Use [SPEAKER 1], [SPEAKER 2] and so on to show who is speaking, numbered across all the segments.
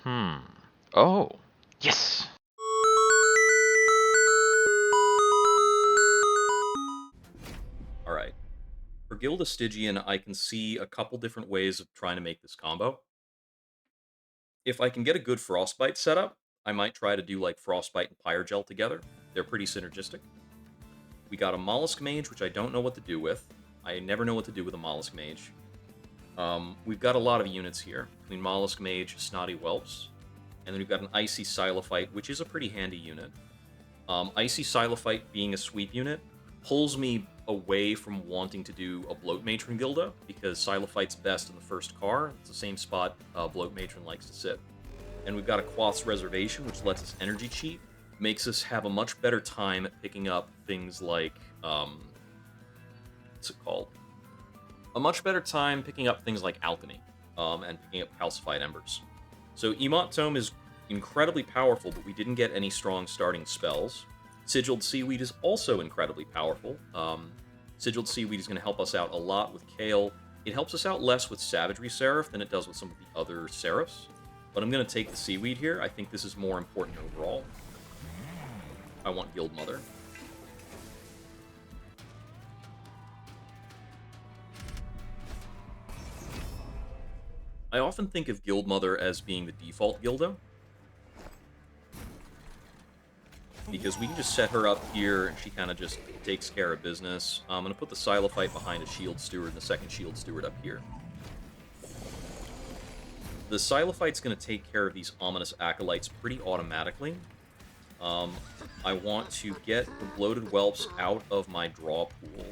[SPEAKER 1] Hmm. Oh. Yes!
[SPEAKER 2] Alright. For Guild Stygian, I can see a couple different ways of trying to make this combo. If I can get a good Frostbite setup, I might try to do like Frostbite and Pyrogel together. They're pretty synergistic. We got a Mollusk Mage, which I don't know what to do with. I never know what to do with a Mollusk Mage. We've got a lot of units here, between Mollusk Mage, Snotty Whelps, and then we've got an Icy Silophyte, which is a pretty handy unit. Icy Silophyte being a sweep unit pulls me away from wanting to do a Bloat Matron Gilda, because Silophyte's best in the first car. It's the same spot Bloat Matron likes to sit. And we've got a Quoth's Reservation, which lets us energy cheat, makes us have a much better time at picking up things like, what's it called? A much better time picking up things like Alchemy, and picking up Calcified Embers. So Emot Tome is incredibly powerful, but we didn't get any strong starting spells. Sigiled Seaweed is also incredibly powerful. Sigiled Seaweed is going to help us out a lot with Kale. It helps us out less with Savagery Seraph than it does with some of the other Seraphs. But I'm going to take the Seaweed here. I think this is more important overall. I want Guild Mother. I often think of Guild Mother as being the default Guildo, because we can just set her up here, and she kind of just takes care of business. I'm going to put the Silophyte behind a Shield Steward and the second Shield Steward up here. The Silophyte's going to take care of these Ominous Acolytes pretty automatically. I want to get the Bloated Whelps out of my draw pool.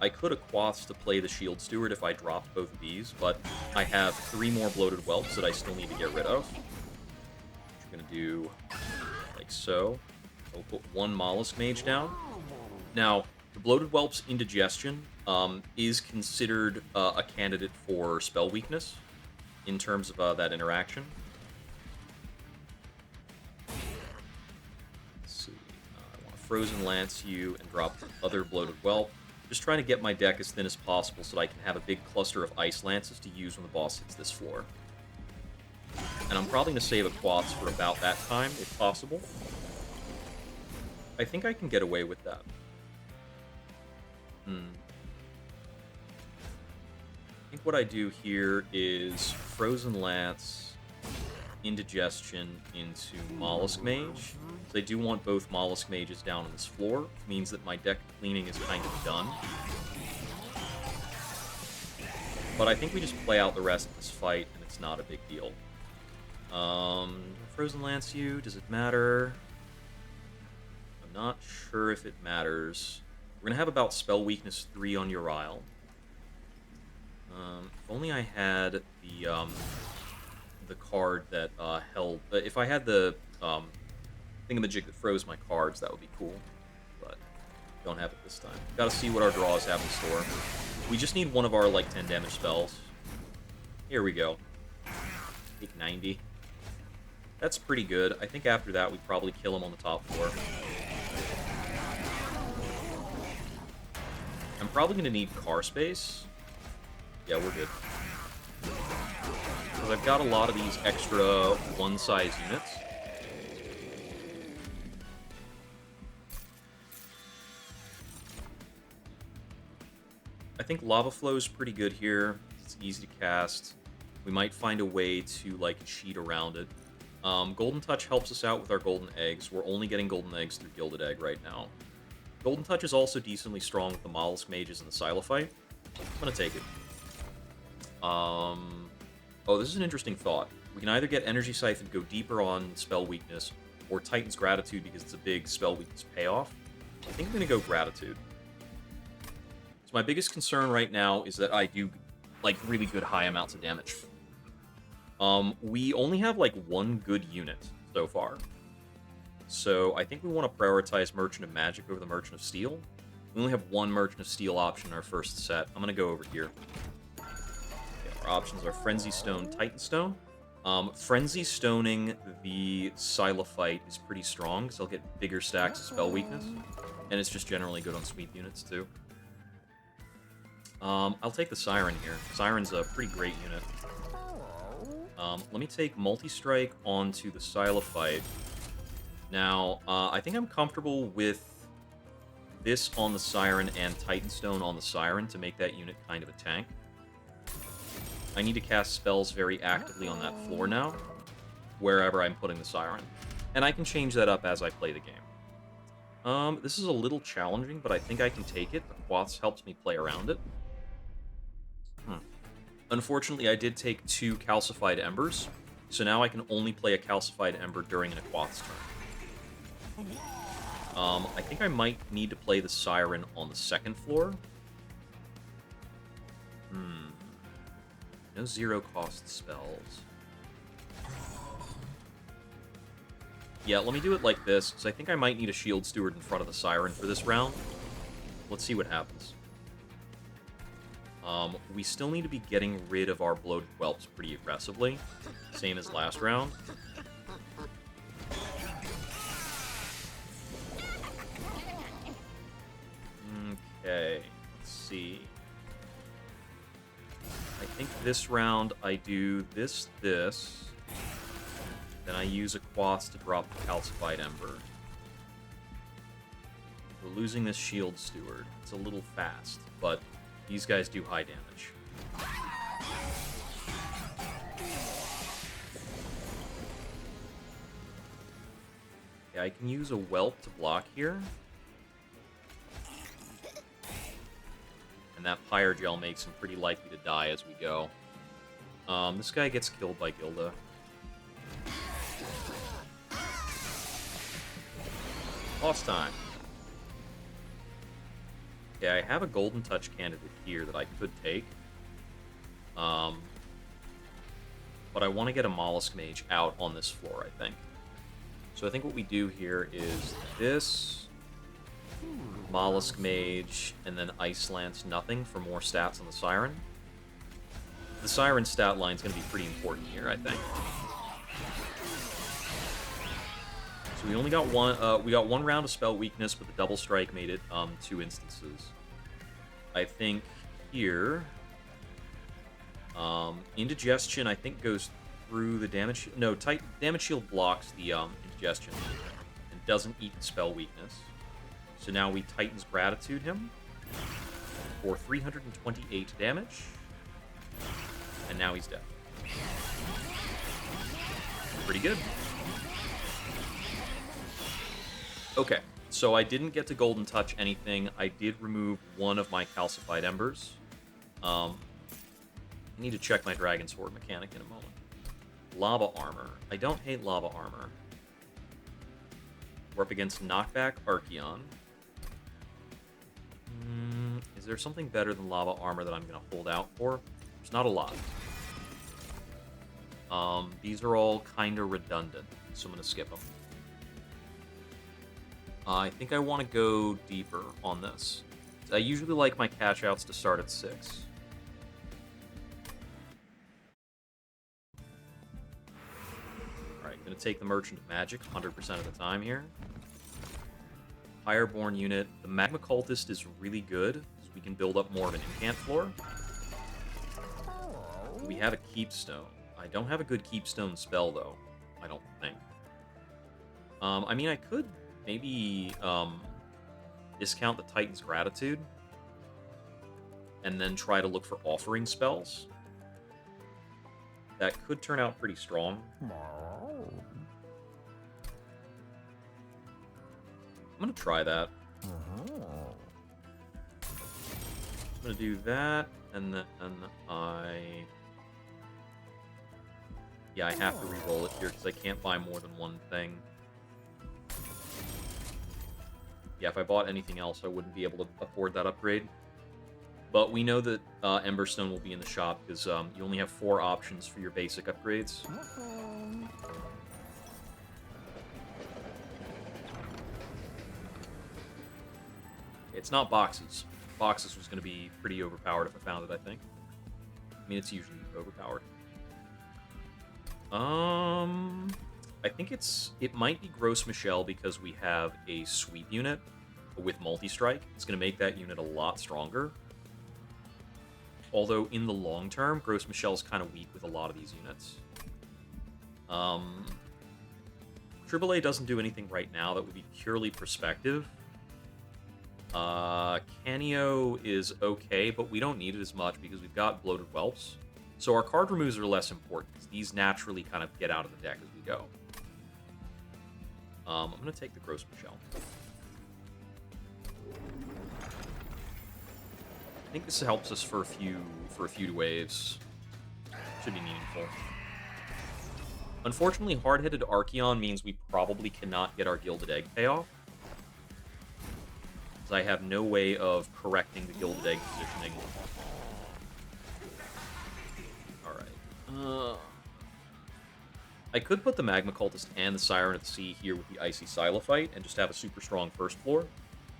[SPEAKER 2] I could have Quoths to play the Shield Steward if I dropped both of these, but I have 3 more Bloated Whelps that I still need to get rid of. We're going to do like so. I'll put 1 Mollusk Mage down. Now, the Bloated Whelp's Indigestion is considered a candidate for Spell Weakness in terms of that interaction. Let's see. I want to Frozen Lance you and drop the other Bloated Whelp. Just trying to get my deck as thin as possible so that I can have a big cluster of Ice Lances to use when the boss hits this floor. And I'm probably going to save a Quoths for about that time, if possible. I think I can get away with that. I think what I do here is Frozen Lance, Indigestion into Mollusk Mage. So I do want both Mollusk Mages down on this floor. Which means that my deck cleaning is kind of done. But I think we just play out the rest of this fight, and it's not a big deal. Frozen Lance you, does it matter? I'm not sure if it matters. We're going to have about Spell Weakness 3 on Uriel. If only I had the card that held... if I had the thingamajig that froze my cards, that would be cool. But don't have it this time. Gotta see what our draws have in store. We just need one of our, like, 10 damage spells. Here we go. Take 90. That's pretty good. I think after that, we probably kill him on the top floor. I'm probably going to need car space. Yeah, we're good. Because I've got a lot of these extra one-size units. I think Lava Flow is pretty good here. It's easy to cast. We might find a way to, like, cheat around it. Golden Touch helps us out with our Golden Eggs. We're only getting Golden Eggs through Gilded Egg right now. Golden Touch is also decently strong with the Mollusk Mages and the Silophyte. I'm gonna take it. Oh, this is an interesting thought. We can either get Energy Siphon, go deeper on Spell Weakness, or Titan's Gratitude because it's a big Spell Weakness payoff. I think I'm gonna go Gratitude. So my biggest concern right now is that I do, like, really good high amounts of damage. We only have, like, 1 good unit so far. So I think we want to prioritize Merchant of Magic over the Merchant of Steel. We only have 1 Merchant of Steel option in our first set. I'm going to go over here. Okay, our options are Frenzy Stone, Titan Stone. Frenzy Stoning the Silophyte is pretty strong, because I'll get bigger stacks of Spell Weakness. And it's just generally good on sweep units, too. I'll take the Siren here. Siren's a pretty great unit. Let me take multi-strike onto the Silophyte. Now, I think I'm comfortable with this on the Siren and Titanstone on the Siren to make that unit kind of a tank. I need to cast spells very actively on that floor now, wherever I'm putting the Siren. And I can change that up as I play the game. This is a little challenging, but I think I can take it. The Quaths helps me play around it. Unfortunately, I did take 2 Calcified Embers, so now I can only play a Calcified Ember during an Quath's turn. I think I might need to play the Siren on the 2nd floor. No zero-cost spells. Yeah, let me do it like this, because I think I might need a Shield Steward in front of the Siren for this round. Let's see what happens. We still need to be getting rid of our Bloated Whelps pretty aggressively. Same as last round. Okay, let's see. I think this round I do this. Then I use a Quaths to drop the Calcified Ember. We're losing this Shield Steward. It's a little fast, but these guys do high damage. Yeah, I can use a Whelp to block here. And that Pyre Gel makes him pretty likely to die as we go. This guy gets killed by Gilda. Lost time. Okay, I have a Golden Touch candidate here that I could take. But I want to get a Mollusk Mage out on this floor, I think. So I think what we do here is this, Mollusk Mage, and then Ice Lance nothing for more stats on the Siren. The Siren stat line is going to be pretty important here, I think. So we only got one. We got one round of spell weakness, but the double strike made it 2 instances. I think here, Indigestion I think goes through the damage. No, damage shield blocks the Indigestion and doesn't eat the spell weakness. So now we Titan's Gratitude him for 328 damage, and now he's dead. Pretty good. Okay, so I didn't get to Golden Touch anything. I did remove one of my Calcified Embers. I need to check my Dragon Sword mechanic in a moment. Lava Armor. I don't hate Lava Armor. We're up against Knockback Archeon. Is there something better than Lava Armor that I'm going to hold out for? There's not a lot. These are all kind of redundant, so I'm going to skip them. I think I want to go deeper on this. I usually like my cash outs to start at 6. Alright, I'm going to take the Merchant of Magic 100% of the time here. Fireborn unit. The Magma Cultist is really good, because we can build up more of an incant floor. We have a Keepstone. I don't have a good Keepstone spell, though. I don't think. I mean, I could maybe discount the Titan's Gratitude and then try to look for offering spells. That could turn out pretty strong. I'm going to try that. I'm going to do that, and then yeah, I have to re-roll it here because I can't buy more than one thing. Yeah, if I bought anything else, I wouldn't be able to afford that upgrade. But we know that Emberstone will be in the shop because you only have 4 options for your basic upgrades. It's not boxes. Boxes was going to be pretty overpowered if I found it, I think. I mean, it's usually overpowered. I think it might be Gross Michelle because we have a sweep unit with multi-strike. It's going to make that unit a lot stronger. Although, in the long term, Gross Michelle's kind of weak with a lot of these units. Um, AAA doesn't do anything right now that would be purely perspective. Canio is okay, but we don't need it as much because we've got Bloated Whelps. So our card removes are less important. These naturally kind of get out of the deck as we go. I'm going to take the Gross Michelle. I think this helps us for a few waves. Should be meaningful. Unfortunately, Hard-Headed Archeon means we probably cannot get our Gilded Egg payoff. Because I have no way of correcting the Gilded Egg positioning. Alright. I could put the Magma Cultist and the Siren of the Sea here with the Icy Silophyte and just have a super strong first floor.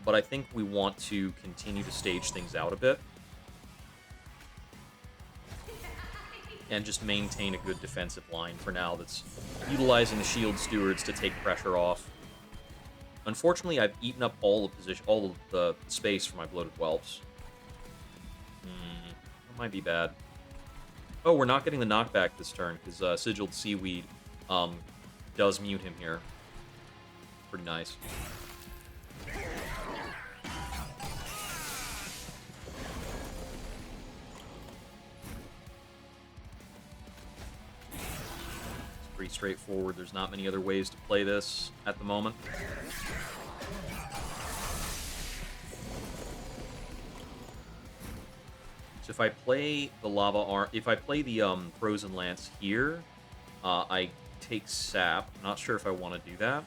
[SPEAKER 2] But I think we want to continue to stage things out a bit. And just maintain a good defensive line for now that's utilizing the Shield Stewards to take pressure off. Unfortunately, I've eaten up all of the space for my Bloated Whelps. That might be bad. Oh, we're not getting the knockback this turn, because Sigiled Seaweed does mute him here. Pretty nice. Pretty straightforward. There's not many other ways to play this at the moment. So if I play the Frozen Lance here, I take Sap. I'm not sure if I want to do that.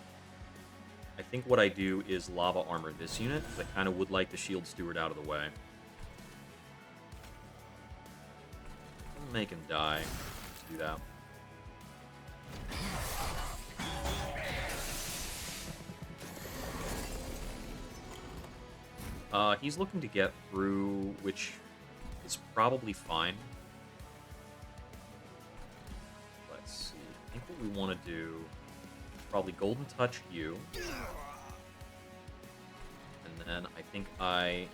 [SPEAKER 2] I think what I do is Lava Armor this unit, because I kind of would like the Shield Steward out of the way. I'll make him die. Let's do that. He's looking to get through, which is probably fine. Let's see. I think what we want to do is probably Golden Touch you. And then I think I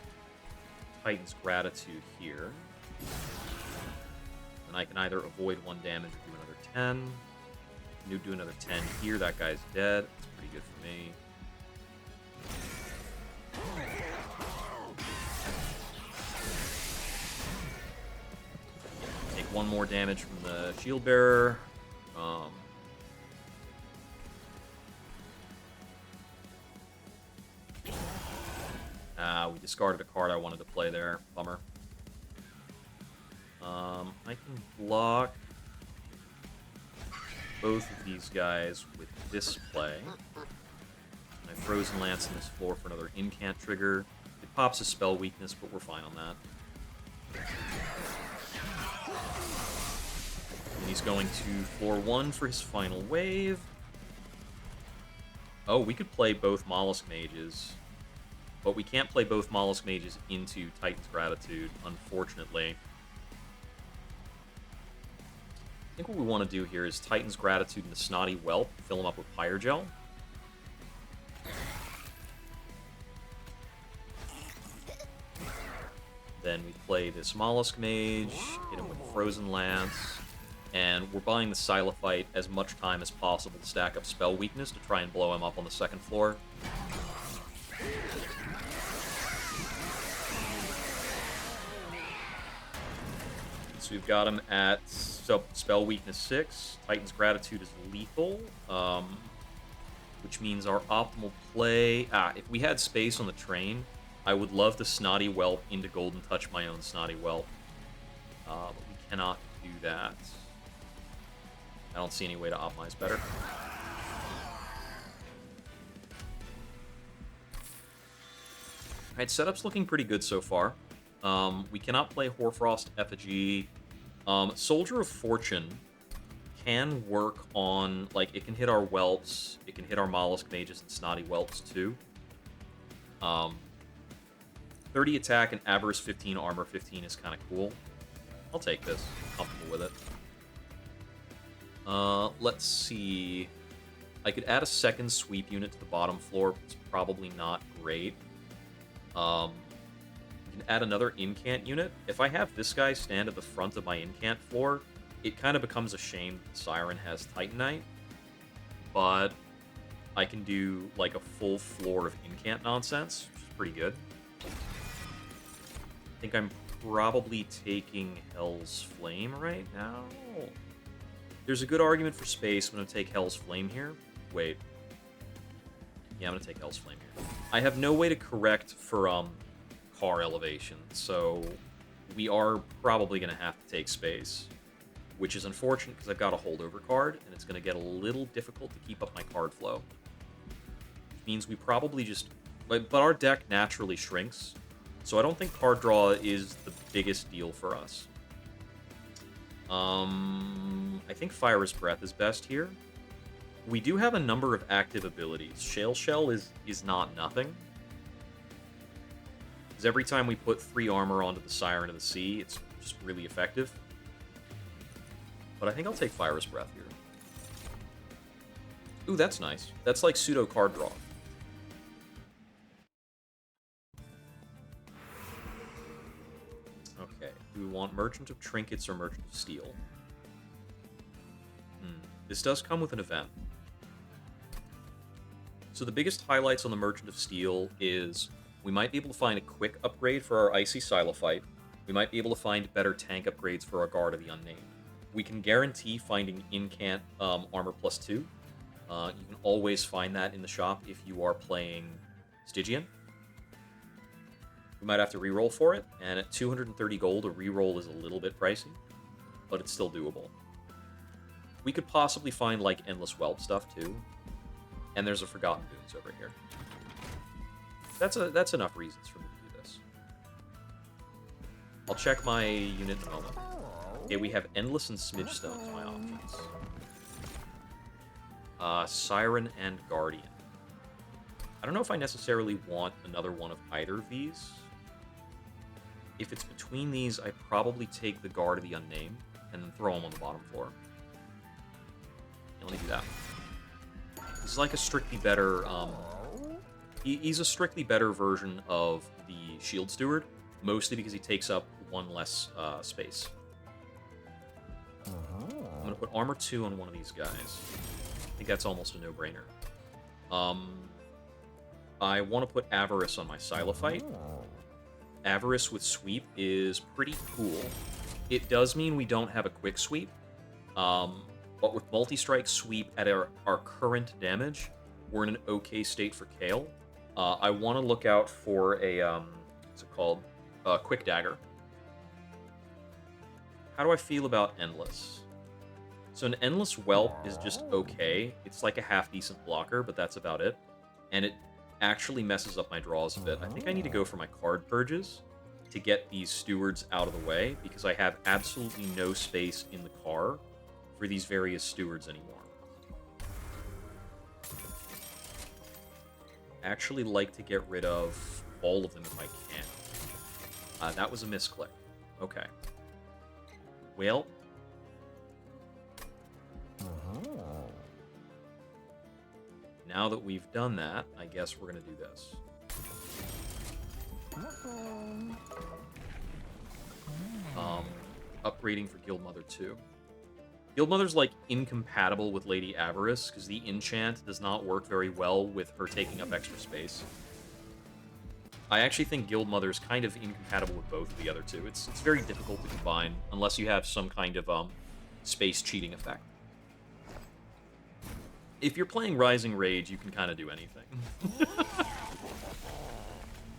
[SPEAKER 2] Titan's Gratitude here. And I can either avoid 1 damage or do another 10. You do another 10 here. That guy's dead. That's pretty good for me. Take 1 more damage from the Shield Bearer. We discarded a card I wanted to play there. Bummer. I can block both of these guys with this play. I Frozen Lance in this floor for another incant trigger. It pops a spell weakness, but we're fine on that. And he's going to floor 1 for his final wave. Oh, we could play both Mollusk Mages. But we can't play both Mollusk Mages into Titan's Gratitude, unfortunately. I think what we want to do here is Titan's Gratitude and the Snotty Whelp, fill him up with Pyrogel. Then we play this Mollusk Mage, hit him with Frozen Lance, and we're buying the Silophyte as much time as possible to stack up spell weakness to try and blow him up on the second floor. So we've got him at spell weakness 6. Titan's Gratitude is lethal, which means our optimal play... if we had space on the train, I would love to Snotty Whelp into Golden Touch my own Snotty Whelp. But we cannot do that. I don't see any way to optimize better. Alright, setup's looking pretty good so far. We cannot play Hoarfrost Effigy. Soldier of Fortune can work on, like, it can hit our Whelps, it can hit our Mollusk Mages and Snotty Whelps too. 30 attack and Avarice 15, Armor 15 is kind of cool. I'll take this. I'm comfortable with it. Let's see. I could add a second sweep unit to the bottom floor. It's probably not great. We can add another incant unit. If I have this guy stand at the front of my incant floor, it kind of becomes a shame that the Siren has Titanite, but I can do like a full floor of incant nonsense, which is pretty good. I think I'm probably taking Hell's Flame right now. There's a good argument for space. I'm going to take Hell's Flame here. Wait. Yeah, I'm going to take Hell's Flame here. I have no way to correct for car elevation, so we are probably going to have to take space, which is unfortunate because I've got a holdover card, and it's going to get a little difficult to keep up my card flow. Which means we probably just... But our deck naturally shrinks, so I don't think card draw is the biggest deal for us. I think Fire's Breath is best here. We do have a number of active abilities. Shale Shell is not nothing. Because every time we put 3 armor onto the Siren of the Sea, it's just really effective. But I think I'll take Fire's Breath here. Ooh, that's nice. That's like pseudo card draw. Okay, do we want Merchant of Trinkets or Merchant of Steel? This does come with an event. So the biggest highlights on the Merchant of Steel is we might be able to find a quick upgrade for our Icy Silophyte. We might be able to find better tank upgrades for our Guard of the Unnamed. We can guarantee finding Incant Armor +2. You can always find that in the shop if you are playing Stygian. We might have to reroll for it, and at 230 gold, a reroll is a little bit pricey, but it's still doable. We could possibly find, like, Endless Whelp stuff, too. And there's a Forgotten Boons over here. That's enough reasons for me to do this. I'll check my unit in a moment. Okay, we have Endless and Smidge Stones, my options. Siren and Guardian. I don't know if I necessarily want another one of either of these. If it's between these, I probably take the Guard of the Unnamed and then throw him on the bottom floor. Let me do that. He's like a strictly better, he's a strictly better version of the Shield Steward, mostly because he takes up 1 less space. I'm going to put Armor 2 on one of these guys. I think that's almost a no-brainer. I want to put Avarice on my Silophyte. Avarice with Sweep is pretty cool. It does mean we don't have a quick sweep. But with Multi-Strike Sweep at our current damage, we're in an okay state for Kale. I want to look out for a, what's it called? Quick Dagger. How do I feel about Endless? So an Endless Whelp is just okay. It's like a half-decent blocker, but that's about it. And it actually messes up my draws a bit. I think I need to go for my card purges to get these stewards out of the way, because I have absolutely no space in the car for these various stewards anymore. Actually like to get rid of all of them if I can. That was a misclick. Okay. Well. Now that we've done that, I guess we're going to do this. Upgrading for Guildmother 2. Guildmother's, like, incompatible with Lady Avarice, because the enchant does not work very well with her taking up extra space. I actually think Guildmother's kind of incompatible with both of the other two. It's very difficult to combine, unless you have some kind of, space cheating effect. If you're playing Rising Rage, you can kind of do anything.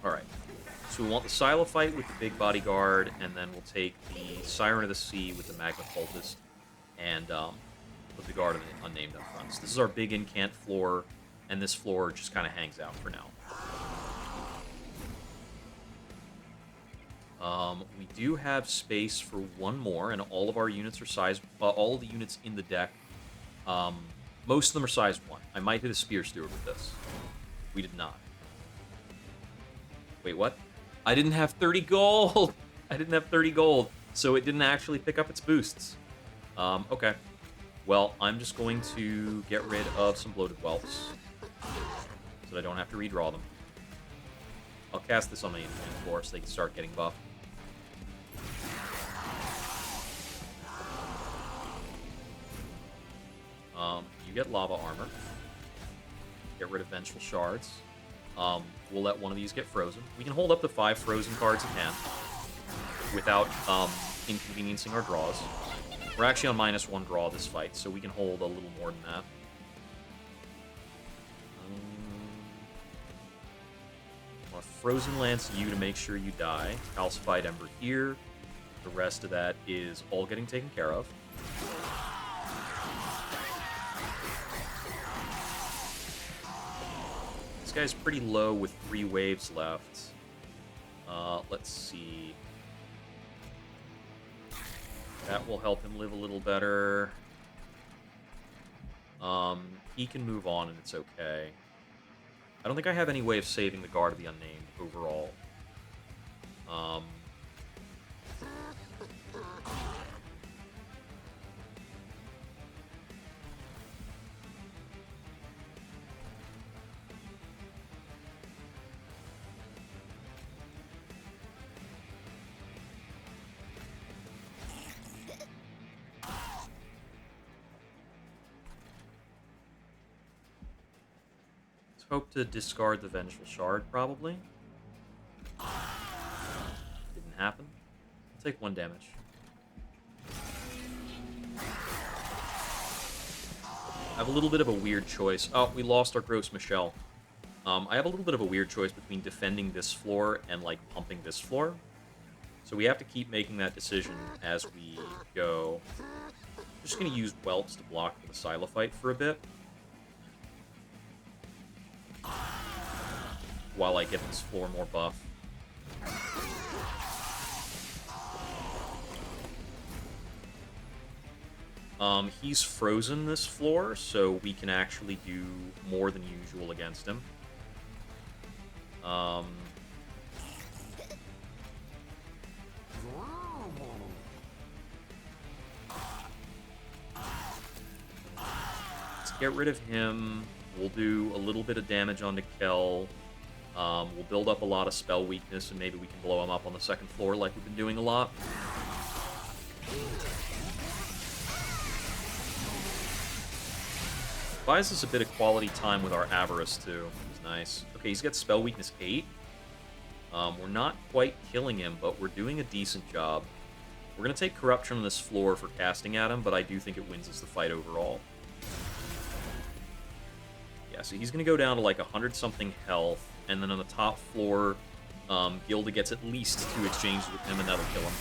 [SPEAKER 2] Alright. So we want the Silophyte with the big bodyguard, and then we'll take the Siren of the Sea with the Magma Cultist, and put the Guard of the Unnamed up front. So this is our big incant floor, and this floor just kind of hangs out for now. We do have space for one more, and all of our units are size. All of the units in the deck, most of them are size 1. I might hit a Spear Steward with this. We did not. Wait, what? I didn't have 30 gold! I didn't have 30 gold, so it didn't actually pick up its boosts. Okay. Well, I'm just going to get rid of some Bloated Whelps, so that I don't have to redraw them. I'll cast this on my Infant floor so they can start getting buffed. you get lava armor. Get rid of Vengeful Shards. We'll let one of these get frozen. We can hold up to 5 frozen cards in hand without inconveniencing our draws. We're actually on -1 draw this fight, so we can hold a little more than that. I want to Frozen Lance you to make sure you die. Calcified Ember here. The rest of that is all getting taken care of. This guy's pretty low with 3 waves left. Let's see. That will help him live a little better. He can move on and it's okay. I don't think I have any way of saving the Guard of the Unnamed overall. Hope to discard the Vengeful Shard, probably. Didn't happen. I'll take 1 damage. I have a little bit of a weird choice. Oh, we lost our Gross Michelle. I have a little bit of a weird choice between defending this floor and, like, pumping this floor. So we have to keep making that decision as we go. I'm just going to use Whelps to block for the Silophyte for a bit. While I get this floor more buff. He's frozen this floor, so we can actually do more than usual against him. Let's get rid of him. We'll do a little bit of damage onto Kel. We'll build up a lot of spell weakness, and maybe we can blow him up on the 2nd floor like we've been doing a lot. Buys us a bit of quality time with our Avarice, too. Which is nice. Okay, he's got spell weakness 8. We're not quite killing him, but we're doing a decent job. We're going to take Corruption on this floor for casting at him, but I do think it wins us the fight overall. Yeah, so he's going to go down to like 100-something health, and then on the top floor, Gilda gets at least 2 exchanges with him, and that'll kill him.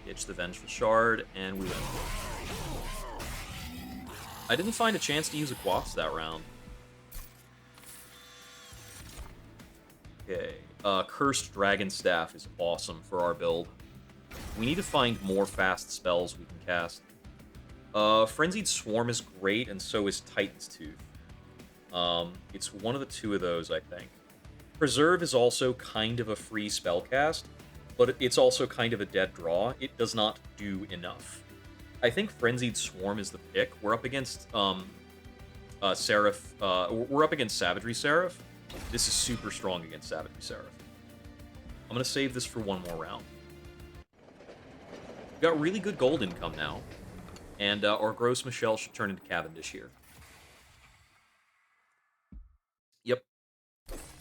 [SPEAKER 2] Ditch the Vengeful Shard, and we win. I didn't find a chance to use a Quaffs that round. Okay. Cursed Dragon Staff is awesome for our build. We need to find more fast spells we can cast. Frenzied Swarm is great, and so is Titan's Tooth. It's one of the 2 of those, I think. Preserve is also kind of a free spell cast, but it's also kind of a dead draw. It does not do enough. I think Frenzied Swarm is the pick. We're up against Seraph. We're up against Savagery Seraph. This is super strong against Savagery Seraph. I'm going to save this for one more round. We've got really good gold income now, and our Gross Michelle should turn into Cavendish here. Yep.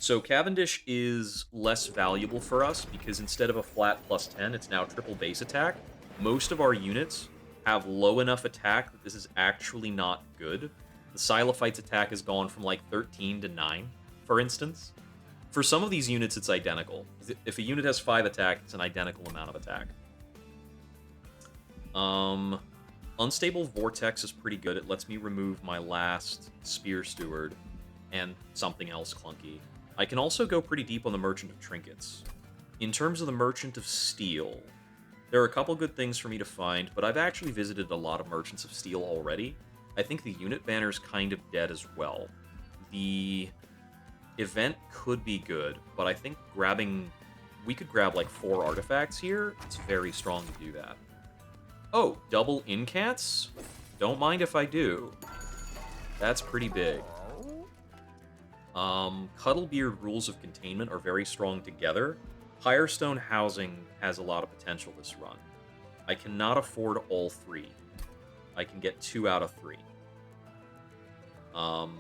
[SPEAKER 2] So Cavendish is less valuable for us because instead of a flat +10, it's now triple base attack. Most of our units have low enough attack that this is actually not good. The Silophyte's attack has gone from like 13 to 9, for instance. For some of these units, it's identical. If a unit has 5 attack, it's an identical amount of attack. Unstable Vortex is pretty good. It lets me remove my last Spear Steward and something else clunky. I can also go pretty deep on the Merchant of Trinkets. In terms of the Merchant of Steel, there are a couple good things for me to find, but I've actually visited a lot of Merchants of Steel already. I think the unit banner's kind of dead as well. The event could be good, but I think we could grab like 4 artifacts here. It's very strong to do that. Oh, double Incants? Don't mind if I do. That's pretty big. Cuddlebeard Rules of Containment are very strong together. Firestone Housing has a lot of potential this run. I cannot afford all three. I can get 2 out of 3. Um,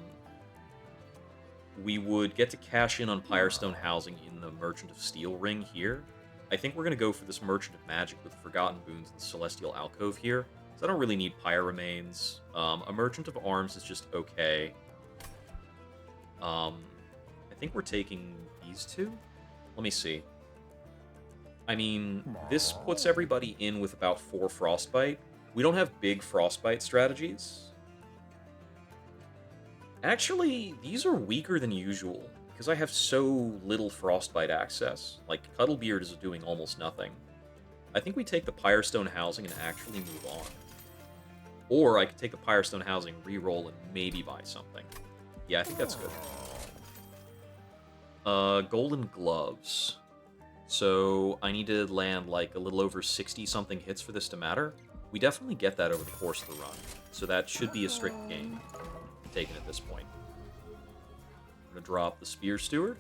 [SPEAKER 2] we would get to cash in on Firestone Housing in the Merchant of Steel ring here. I think we're going to go for this Merchant of Magic with Forgotten Boons and Celestial Alcove here. So I don't really need Pyre Remains. A Merchant of Arms is just okay. I think we're taking these two. Let me see. I mean, this puts everybody in with about 4 Frostbite. We don't have big Frostbite strategies. Actually, these are weaker than usual, because I have so little Frostbite access. Like, Cuddlebeard is doing almost nothing. I think we take the Firestone Housing and actually move on. Or I could take the Firestone Housing, re-roll, and maybe buy something. Yeah, I think that's good. Golden Gloves. So I need to land like a little over 60-something hits for this to matter. We definitely get that over the course of the run. So that should be a strict game taken at this point. I'm going to drop the Spear Steward.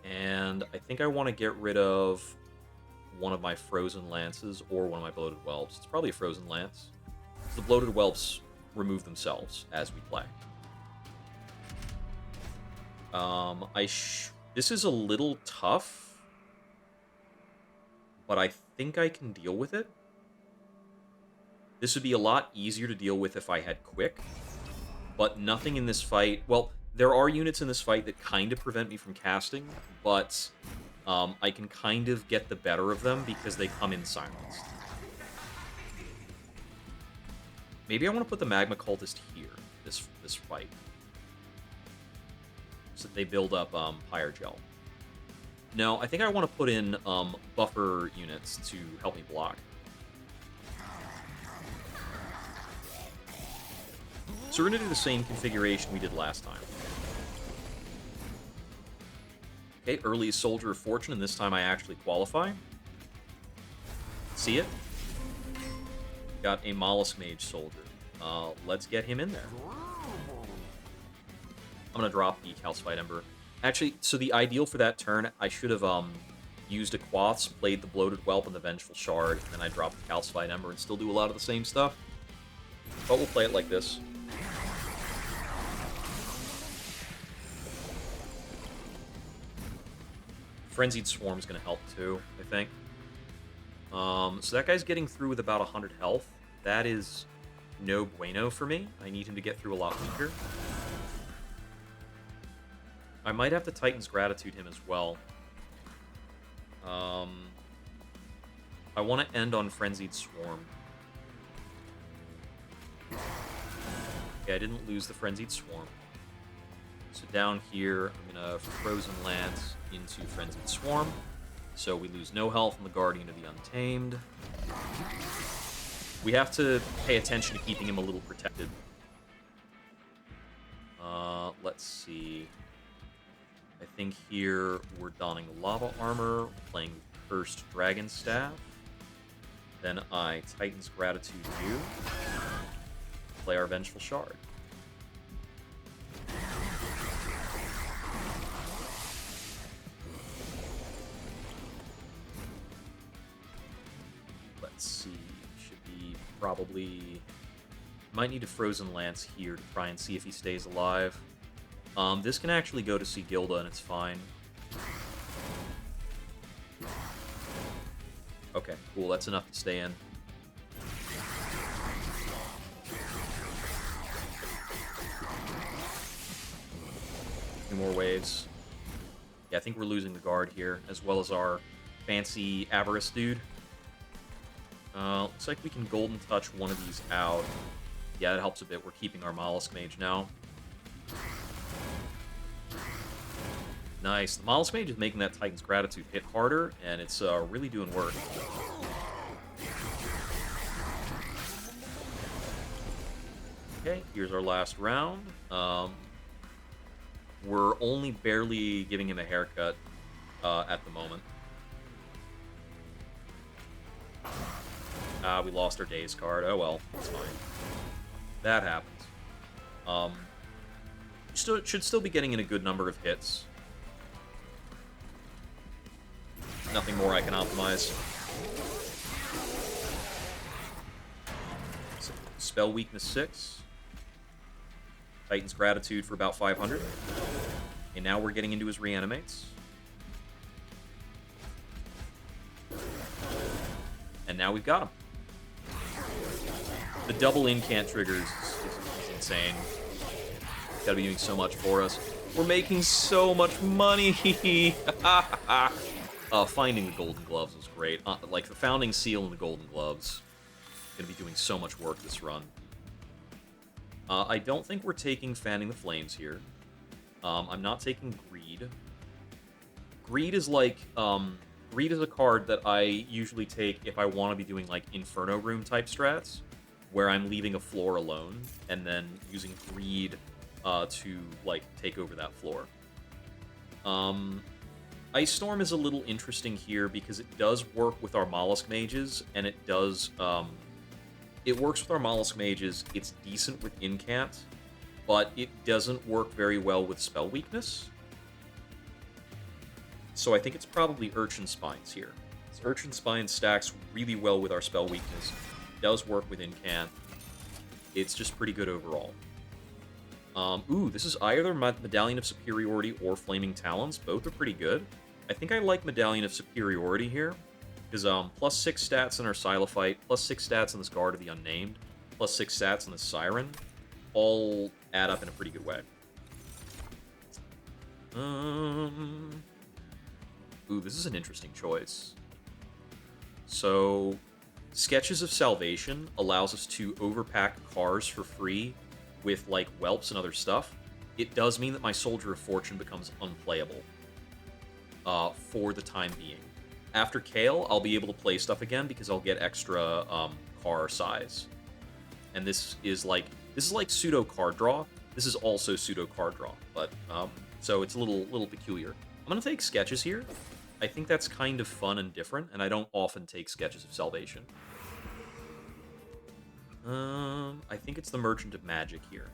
[SPEAKER 2] And I think I want to get rid of one of my Frozen Lances or one of my Bloated Whelps. It's probably a Frozen Lance. The Bloated Whelps remove themselves as we play. This is a little tough, but I think I can deal with it. This would be a lot easier to deal with if I had Quick, but nothing in this fight... Well, there are units in this fight that kind of prevent me from casting, but I can kind of get the better of them because they come in silenced. Maybe I want to put the Magma Cultist here, this fight. So that they build up Pyre Gel. No, I think I want to put in buffer units to help me block. So we're going to do the same configuration we did last time. Okay, early Soldier of Fortune, and this time I actually qualify. See it? Got a Mollusk Mage Soldier. Let's get him in there. I'm going to drop the Calcified Ember. Actually, so the ideal for that turn, I should have used a Quaths, played the Bloated Whelp and the Vengeful Shard, and then I drop the Calcified Ember and still do a lot of the same stuff. But we'll play it like this. Frenzied Swarm is going to help too, I think. So that guy's getting through with about 100 health. That is no bueno for me. I need him to get through a lot weaker. I might have to Titan's Gratitude him as well. I want to end on Frenzied Swarm. Okay, I didn't lose the Frenzied Swarm. So down here, I'm going to Frozen Lance into Frenzied Swarm. So we lose no health on the Guardian of the Untamed. We have to pay attention to keeping him a little protected. Let's see. I think here we're donning Lava Armor, playing Cursed Dragon Staff. Then I Titan's Gratitude you. Play our Vengeful Shard. Let's see. Should be probably... Might need a Frozen Lance here to try and see if he stays alive. This can actually go to see Gilda, and it's fine. Okay, cool. That's enough to stay in. Two more waves. Yeah, I think we're losing the guard here, as well as our fancy Avarice dude. Looks like we can Golden Touch one of these out. Yeah, that helps a bit. We're keeping our Mollusk Mage now. Nice. The Mollusk Mage is making that Titan's Gratitude hit harder, and it's really doing work. Okay, here's our last round. We're only barely giving him a haircut at the moment. We lost our Daze card. Oh well, it's fine. That happens. Should still be getting in a good number of hits. nothing more I can optimize. So, spell weakness 6. Titan's Gratitude for about 500. And now we're getting into his reanimates. And now we've got him. The double incant triggers is insane. Gotta be doing so much for us. We're making so much money! Finding the golden gloves was great. Like, the founding seal and the golden gloves. Gonna be doing so much work this run. I don't think we're taking Fanning the Flames here. I'm not taking Greed. Greed is like, Greed is a card that I usually take if I want to be doing, like, Inferno Room type strats, where I'm leaving a floor alone, and then using Greed to, like, take over that floor. Ice Storm is a little interesting here because it does work with our Mollusk Mages, and it does, it works with our Mollusk Mages, it's decent with Incant, but it doesn't work very well with Spell Weakness. So I think it's probably Urchin Spines here. Urchin Spines stacks really well with our Spell Weakness, does work with Incant, it's just pretty good overall. Ooh, this is either Medallion of Superiority or Flaming Talons. Both are pretty good. I think I like Medallion of Superiority here, because plus 6 stats in our Silophyte, plus 6 stats on this Guard of the Unnamed, plus 6 stats on the Siren, all add up in a pretty good way. Ooh, this is an interesting choice. So, Sketches of Salvation allows us to overpack cars for free with, like, whelps and other stuff. It does mean that my Soldier of Fortune becomes unplayable for the time being. After Kale, I'll be able to play stuff again because I'll get extra car size. And this is like pseudo card draw. This is also pseudo card draw, but so it's a little peculiar. I'm gonna take Sketches here. I think that's kind of fun and different, and I don't often take Sketches of Salvation. I think it's the Merchant of Magic here.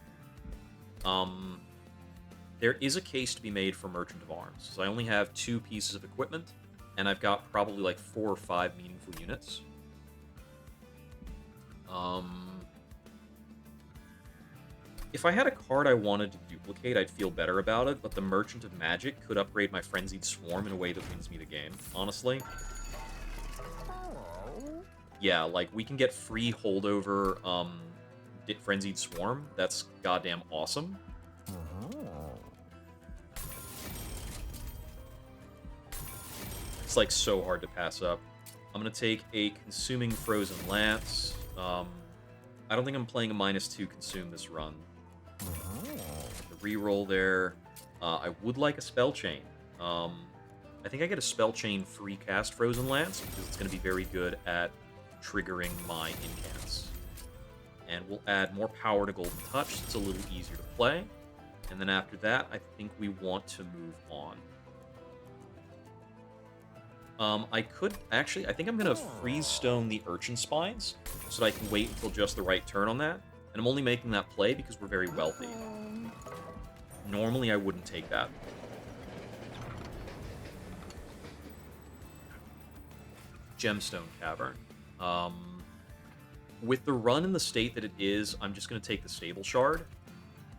[SPEAKER 2] There is a case to be made for Merchant of Arms. So I only have 2 pieces of equipment, and I've got probably like 4 or 5 meaningful units. If I had a card I wanted to duplicate, I'd feel better about it, but the Merchant of Magic could upgrade my Frenzied Swarm in a way that wins me the game, honestly. Yeah, like, we can get free holdover Frenzied Swarm. That's goddamn awesome. It's, like, so hard to pass up. I'm gonna take a Consuming Frozen Lance. I don't think I'm playing a -2 Consume this run. The reroll there. I would like a Spell Chain. I think I get a Spell Chain free cast Frozen Lance, because it's going to be very good at triggering my incants. And we'll add more power to Golden Touch, so it's a little easier to play. And then after that, I think we want to move on. I think I'm going to Freeze Stone the Urchin Spines, so that I can wait until just the right turn on that. And I'm only making that play because we're very wealthy. Normally, I wouldn't take that. Gemstone Cavern. With the run in the state that it is, I'm just going to take the Stable Shard.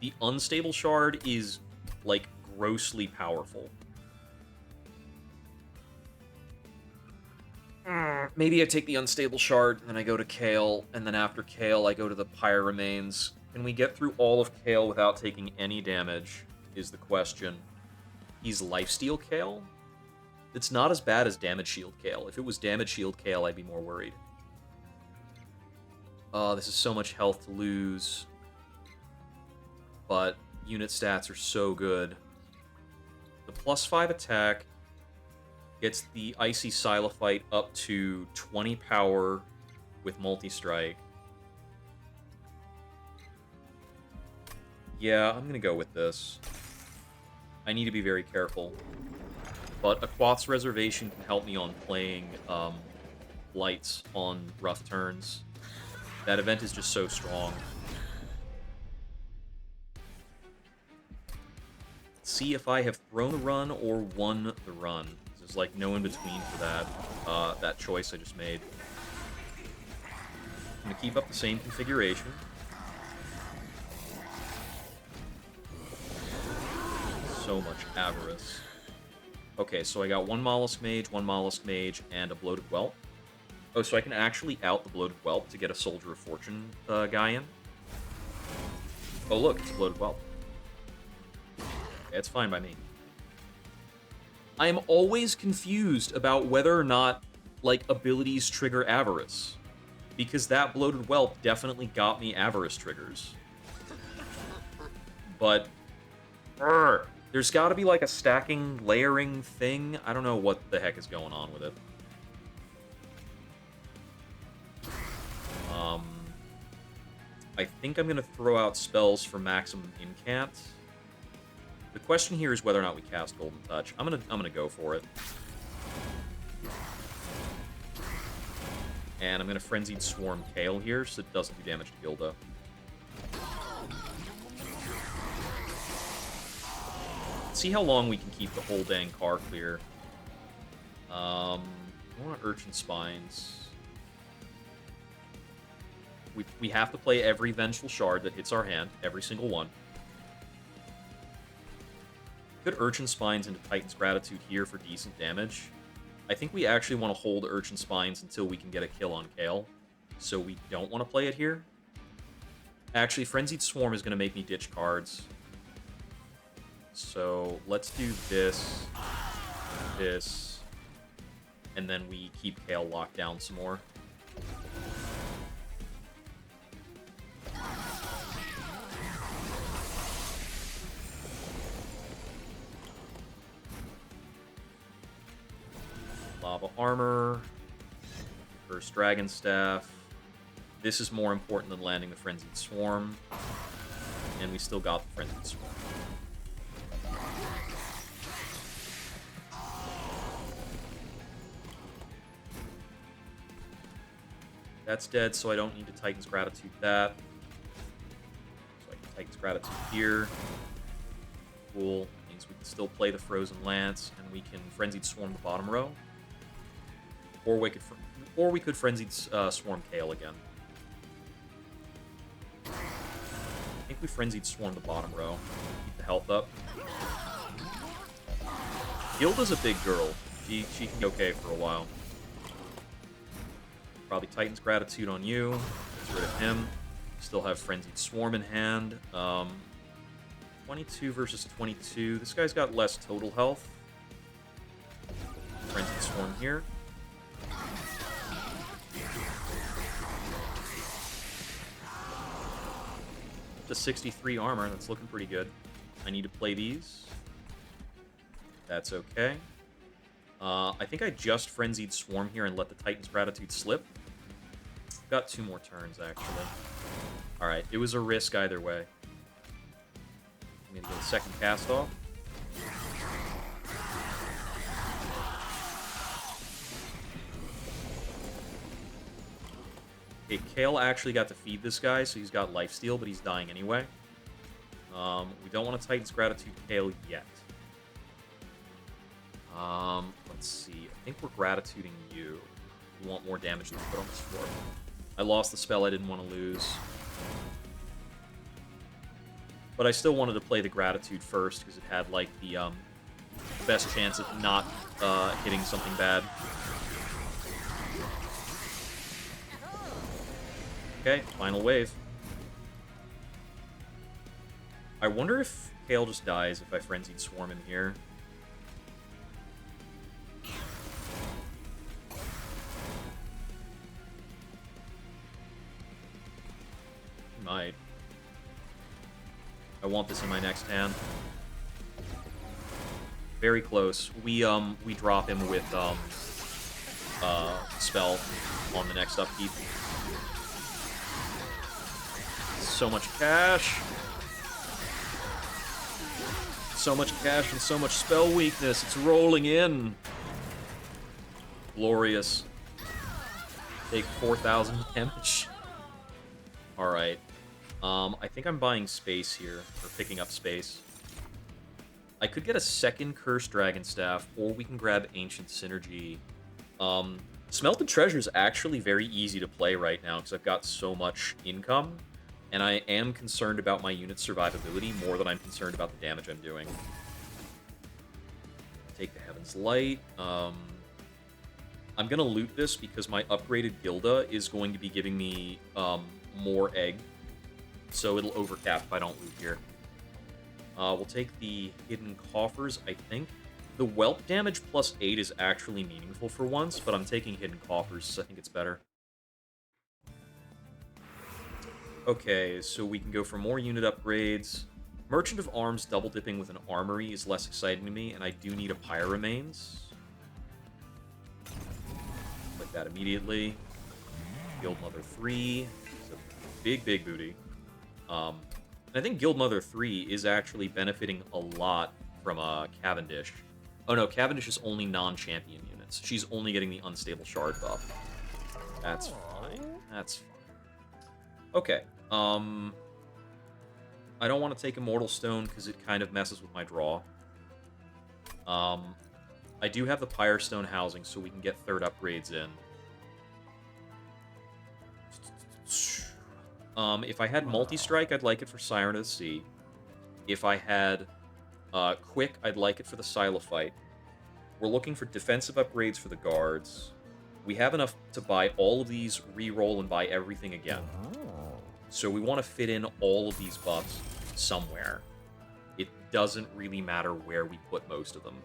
[SPEAKER 2] The Unstable Shard is, like, grossly powerful. Maybe I take the Unstable Shard, and then I go to Kale, and then after Kale, I go to the Pyre Remains. Can we get through all of Kale without taking any damage, is the question. He's Lifesteal Kale? It's not as bad as Damage Shield Kale. If it was Damage Shield Kale, I'd be more worried. This is so much health to lose. But unit stats are so good. The +5 attack gets the Icy Silophyte up to 20 power with multi-strike. Yeah, I'm gonna go with this. I need to be very careful. But a Quoth's Reservation can help me on playing lights on rough turns. That event is just so strong. Let's see if I have thrown the run or won the run. This There's like no in between for that choice I just made. I'm gonna keep up the same configuration. So much avarice. Okay, so I got one Mollusk Mage, and a Bloated Whelp. Oh, so I can actually out the Bloated Whelp to get a Soldier of Fortune guy in. Oh, look, it's a Bloated Whelp. Okay, it's fine by me. I am always confused about whether or not, like, abilities trigger Avarice. Because that Bloated Whelp definitely got me Avarice triggers. But... there's gotta be, like, a stacking, layering thing. I don't know what the heck is going on with it. I think I'm gonna throw out spells for maximum incant. The question here is whether or not we cast Golden Touch. I'm gonna go for it. And I'm gonna Frenzied Swarm Kale here, so it doesn't do damage to Gilda. Let's see how long we can keep the whole dang car clear. I want Urchin Spines. We have to play every Vengeful Shard that hits our hand, every single one. Could Urchin Spines into Titan's Gratitude here for decent damage. I think we actually want to hold Urchin Spines until we can get a kill on Kale, so we don't want to play it here. Actually, Frenzied Swarm is going to make me ditch cards. So let's do this, this, and then we keep Kale locked down some more. Lava Armor, First Dragon Staff. This is more important than landing the Frenzied Swarm. And we still got the Frenzied Swarm. That's dead, so I don't need to Titan's Gratitude that. So I can Titan's Gratitude here. Cool. Means we can still play the Frozen Lance, and we can Frenzied Swarm the bottom row. Or we could Frenzied Swarm Kale again. I think we Frenzied Swarm the bottom row. Keep the health up. Gilda's a big girl. She can be okay for a while. Probably Titan's Gratitude on you. Get rid of him. Still have Frenzied Swarm in hand. 22 versus 22. This guy's got less total health. Frenzied Swarm here. To 63 armor, that's looking pretty good. I need to play these. That's okay. I think I just Frenzied Swarm here and let the Titan's Gratitude slip. Got 2 more turns, actually. Alright, it was a risk either way. I'm gonna get a second cast off. Okay, Kale actually got to feed this guy, so he's got lifesteal, but he's dying anyway. We don't want to Titan's Gratitude Kale yet. Let's see. I think we're Gratituding you. We want more damage to put on this floor. I lost the spell I didn't want to lose. But I still wanted to play the Gratitude first, because it had, like, the best chance of not hitting something bad. Okay, final wave. I wonder if Kale just dies if I Frenzied Swarm him here. He might. I want this in my next hand. Very close. We drop him with spell on the next upkeep. So much cash. So much cash and so much spell weakness. It's rolling in. Glorious. Take 4,000 damage. Alright. I think I'm buying space here, or picking up space. I could get a second Cursed Dragon Staff, or we can grab Ancient Synergy. Smelted Treasure is actually very easy to play right now because I've got so much income, and I am concerned about my unit's survivability more than I'm concerned about the damage I'm doing. Take the Heaven's Light. I'm going to loot this because my upgraded Gilda is going to be giving me more egg, so it'll overcap if I don't loot here. We'll take the Hidden Coffers, I think. The Whelp damage plus 8 is actually meaningful for once, but I'm taking Hidden Coffers, so I think it's better. Okay, so we can go for more unit upgrades. Merchant of Arms double dipping with an armory is less exciting to me, and I do need a Pyre Remains. Like that immediately. Guild Mother 3 is a big, big booty. And I think Guild Mother 3 is actually benefiting a lot from Cavendish. Oh no, Cavendish is only non-champion units. She's only getting the Unstable Shard buff. That's fine. That's fine. Okay. I don't want to take Immortal Stone because it kind of messes with my draw. I do have the Pyre Stone housing, so we can get third upgrades in. If I had Multi-Strike, I'd like it for Siren of the Sea. If I had Quick, I'd like it for the Silophyte. We're looking for defensive upgrades for the guards. We have enough to buy all of these, re-roll, and buy everything again. So we want to fit in all of these buffs somewhere. It doesn't really matter where we put most of them.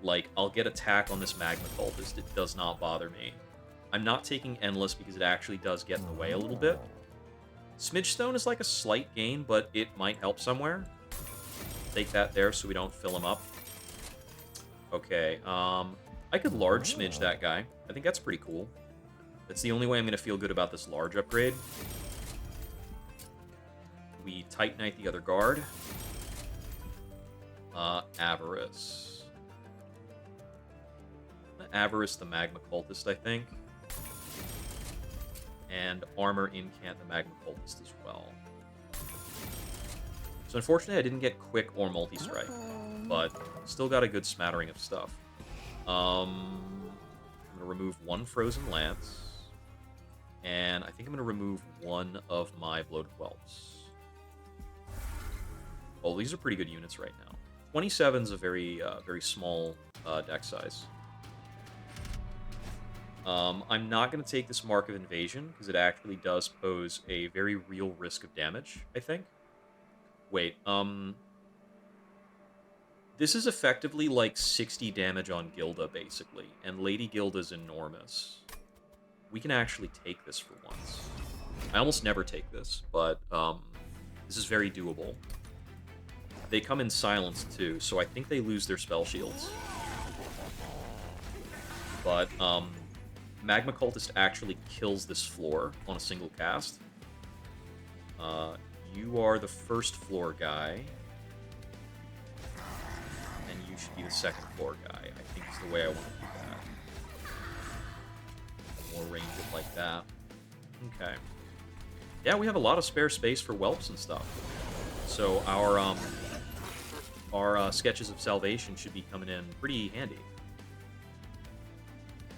[SPEAKER 2] Like, I'll get attack on this Magma Cultist. It does not bother me. I'm not taking Endless because it actually does get in the way a little bit. Smidge Stone is like a slight gain, but it might help somewhere. Take that there so we don't fill him up. Okay, I could large smidge that guy. I think that's pretty cool. That's the only way I'm going to feel good about this large upgrade. We Titanite the other guard. Avarice. Avarice the Magma Cultist, I think. And Armor Incant the Magma Cultist as well. So unfortunately I didn't get Quick or Multi-Strike, but still got a good smattering of stuff. I'm going to remove one Frozen Lance, and I think I'm going to remove one of my Bloated Whelps. Oh, these are pretty good units right now. 27 is a very, very small deck size. I'm not going to take this Mark of Invasion, because it actually does pose a very real risk of damage, I think. Wait, this is effectively like 60 damage on Gilda, basically, and Lady Gilda's enormous. We can actually take this for once. I almost never take this, but this is very doable. They come in silence, too, so I think they lose their spell shields. But, Magma Cultist actually kills this floor on a single cast. You are the first floor guy. And you should be the second floor guy. I think is the way I want to do that. More range it like that. Okay. Yeah, we have a lot of spare space for whelps and stuff. So our Sketches of Salvation should be coming in pretty handy.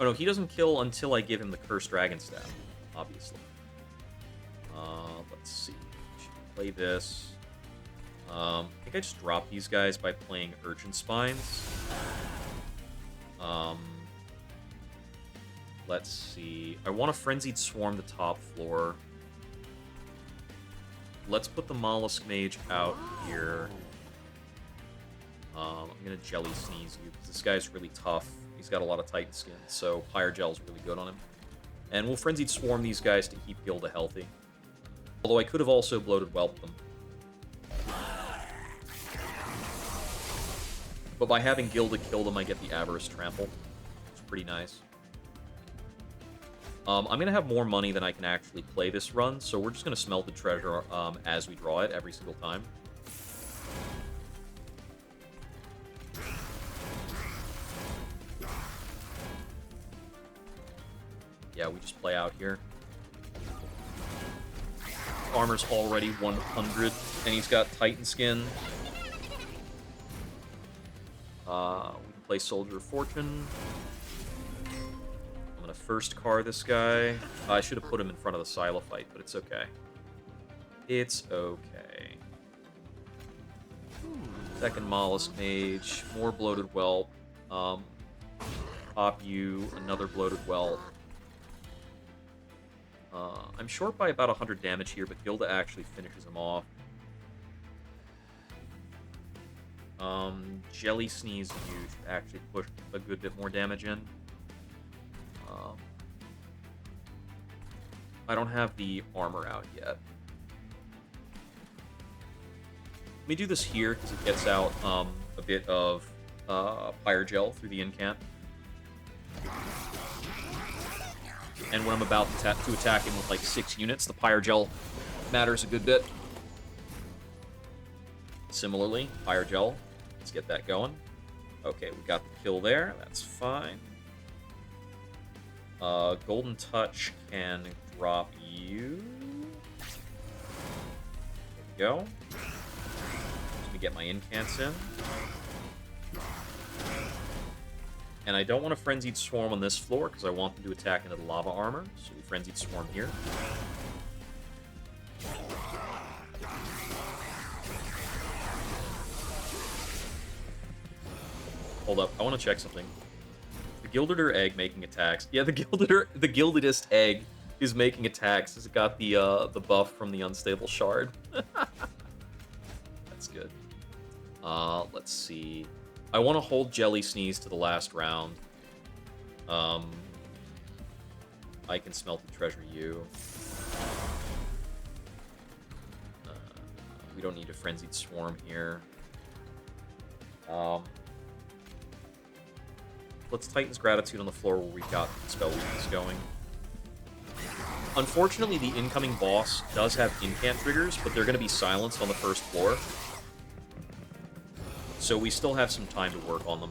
[SPEAKER 2] Oh no, he doesn't kill until I give him the Cursed Dragon Staff, obviously. Let's see. Should play this. I think I just dropped these guys by playing Urchin Spines. Let's see. I want a Frenzied Swarm the top floor. Let's put the Mollusk Mage out here. I'm going to Jelly Sneeze you, because this guy's really tough. He's got a lot of Titan skin, so Pyre Gel's really good on him. And we'll Frenzied Swarm these guys to keep Gilda healthy. Although I could have also Bloated Whelped them. But by having Gilda kill them, I get the Avarice Trample. It's pretty nice. I'm going to have more money than I can actually play this run, so we're just going to smelt the treasure as we draw it every single time. Yeah, we just play out here. Armor's already 100, and he's got Titan Skin. We can play Soldier of Fortune. I'm gonna first car this guy. I should have put him in front of the Silophyte, but it's okay. It's okay. Second Mollusk Mage, more Bloated Whelp. Pop you, another Bloated Whelp. I'm short by about 100 damage here, but Gilda actually finishes him off. Jelly Sneeze you should actually push a good bit more damage in. I don't have the armor out yet. Let me do this here, because it gets out a bit of Fire Gel through the incant. And when I'm about to attack him with like 6 units, the Pyre Gel matters a good bit. Similarly, Pyre Gel, let's get that going. Okay, we got the kill there, that's fine. Golden Touch can drop you. There we go. Let me get my incants in. And I don't want a Frenzied Swarm on this floor, because I want them to attack into the Lava Armor, so we Frenzied Swarm here. Hold up, I want to check something. The Gildeder Egg making attacks. Yeah, the Gildedest Egg is making attacks. It's got the buff from the Unstable Shard. That's good. Let's see. I want to hold Jelly Sneeze to the last round. I can Smelt the Treasure U. We don't need a Frenzied Swarm here. Let's Titan's Gratitude on the floor where we've got Spell Weakness going. Unfortunately, the incoming boss does have incant triggers, but they're going to be silenced on the first floor. So we still have some time to work on them.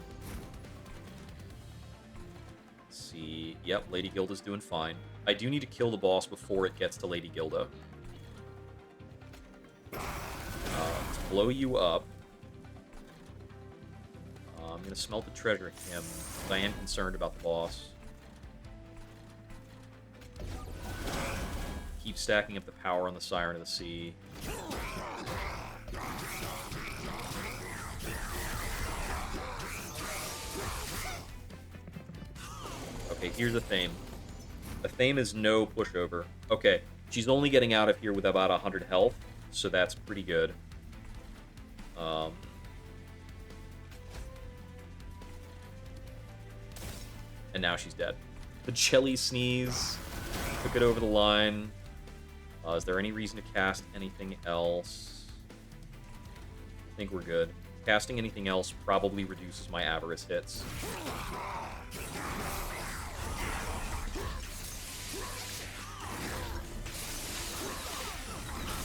[SPEAKER 2] Let's see. Yep, Lady Gilda's doing fine. I do need to kill the boss before it gets to Lady Gilda. Let's blow you up. I'm going to Smelt the Treasure at him, because I am concerned about the boss. Keep stacking up the power on the Siren of the Sea. Okay, here's a Thame. A Thame is no pushover. Okay, she's only getting out of here with about 100 health, so that's pretty good. And now she's dead. The Jelly Sneeze took it over the line. Is there any reason to cast anything else? I think we're good. Casting anything else probably reduces my Avarice hits.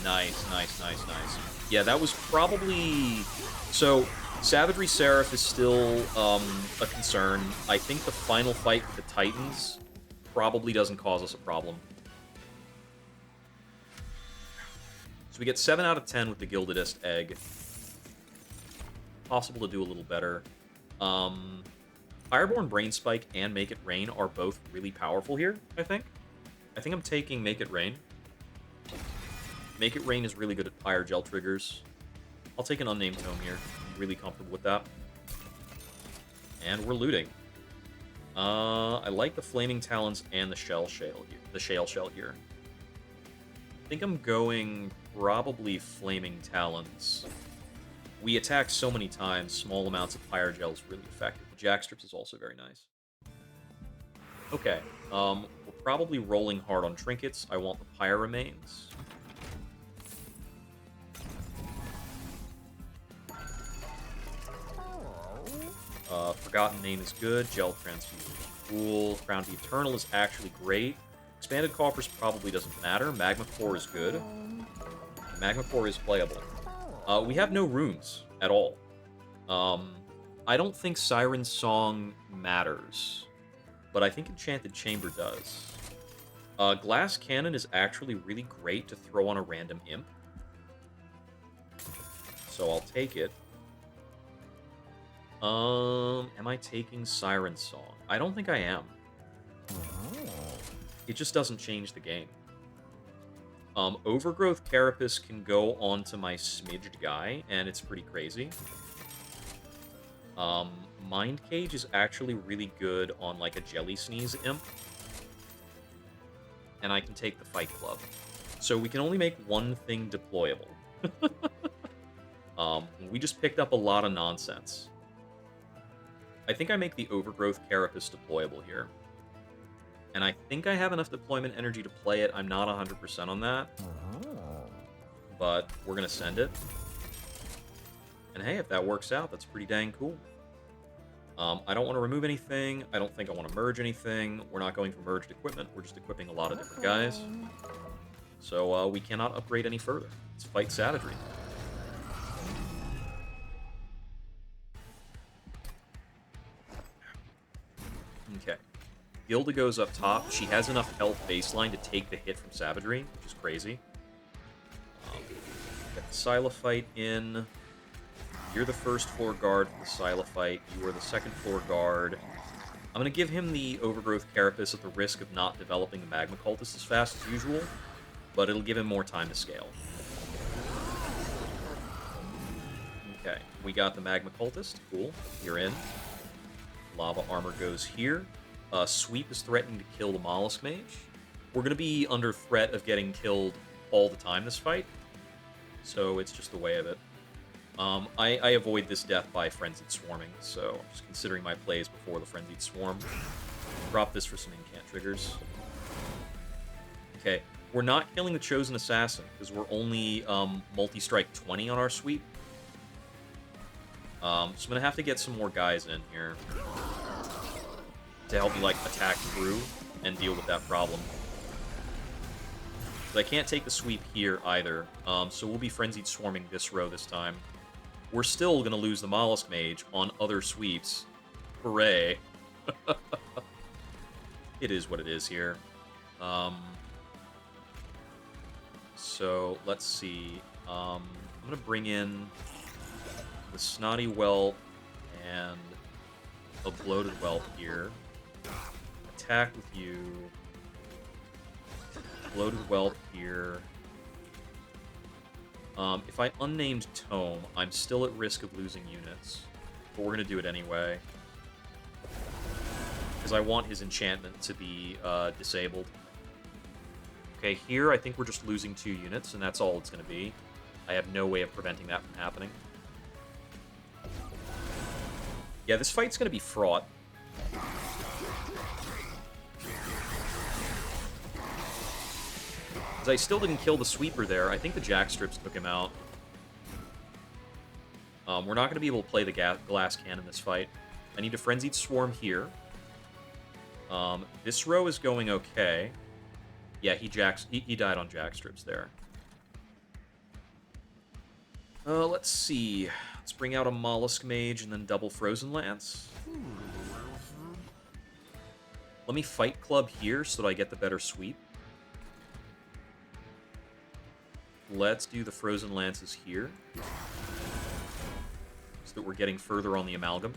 [SPEAKER 2] Nice, nice, nice, nice. Yeah, that was probably... So, Savagery Seraph is still a concern. I think the final fight with the Titans probably doesn't cause us a problem. So we get 7 out of 10 with the Gildedest Egg. Possible to do a little better. Fireborn Brain Spike and Make It Rain are both really powerful here, I think. I think I'm taking Make It Rain. Make It Rain is really good at Pyre Gel triggers. I'll take an Unnamed Tome here. I'm really comfortable with that. And we're looting. I like the Flaming Talons and the Shale Shell here. I think I'm going probably Flaming Talons. We attack so many times, small amounts of Pyre Gel is really effective. The Jackstrips is also very nice. Okay, we're probably rolling hard on trinkets. I want the Pyre Remains. Forgotten Name is good. Gel Transfusion is cool. Crown of the Eternal is actually great. Expanded Coffers probably doesn't matter. Magma Core is good. Magma Core is playable. We have no runes at all. I don't think Siren's Song matters, but I think Enchanted Chamber does. Glass Cannon is actually really great to throw on a random imp. So I'll take it. Am I taking Siren Song? I don't think I am. It just doesn't change the game. Overgrowth Carapace can go onto my smidged guy, and it's pretty crazy. Um, Mind Cage is actually really good on, like, a Jelly Sneeze imp. And I can take the Fight Club. So we can only make one thing deployable. We just picked up a lot of nonsense. I think I make the Overgrowth Carapace deployable here. And I think I have enough deployment energy to play it. I'm not 100% on that. But we're going to send it. And hey, if that works out, that's pretty dang cool. I don't want to remove anything. I don't think I want to merge anything. We're not going for merged equipment. We're just equipping a lot of different guys. So we cannot upgrade any further. Let's fight Savagery. Okay. Gilda goes up top. She has enough health baseline to take the hit from Savagery, which is crazy. Get the Silophyte in. You're the first floor guard for the Silophyte. You are the second floor guard. I'm going to give him the Overgrowth Carapace at the risk of not developing the Magma Cultist as fast as usual, but it'll give him more time to scale. Okay, we got the Magma Cultist. Cool. You're in. Lava Armor goes here. Sweep is threatening to kill the Mollusk Mage. We're going to be under threat of getting killed all the time this fight, so it's just the way of it. I avoid this death by Frenzied Swarming, so I'm just considering my plays before the Frenzied Swarm. Drop this for some incant triggers. Okay, we're not killing the Chosen Assassin, because we're only multi-strike 20 on our sweep. So I'm going to have to get some more guys in here to help me, like, attack through and deal with that problem. But I can't take the sweep here either, so we'll be Frenzied Swarming this row this time. We're still going to lose the Mollusk Mage on other sweeps. Hooray. It is what it is here. So, let's see. I'm going to bring in the Snotty Whelp and a Bloated Whelp here. Attack with you. Bloated Whelp here. If I unnamed Tome, I'm still at risk of losing units. But we're going to do it anyway. Because I want his enchantment to be disabled. Okay, here I think we're just losing 2 units, and that's all it's going to be. I have no way of preventing that from happening. Yeah, this fight's going to be fraught. I still didn't kill the sweeper there. I think the jackstrips took him out. We're not going to be able to play the glass cannon this fight. I need a Frenzied Swarm here. This row is going okay. Yeah, he died on jackstrips there. Let's see. Let's bring out a Mollusk Mage and then double Frozen Lance. Let me Fight Club here so that I get the better sweep. Let's do the Frozen Lances here, so that we're getting further on the Amalgam.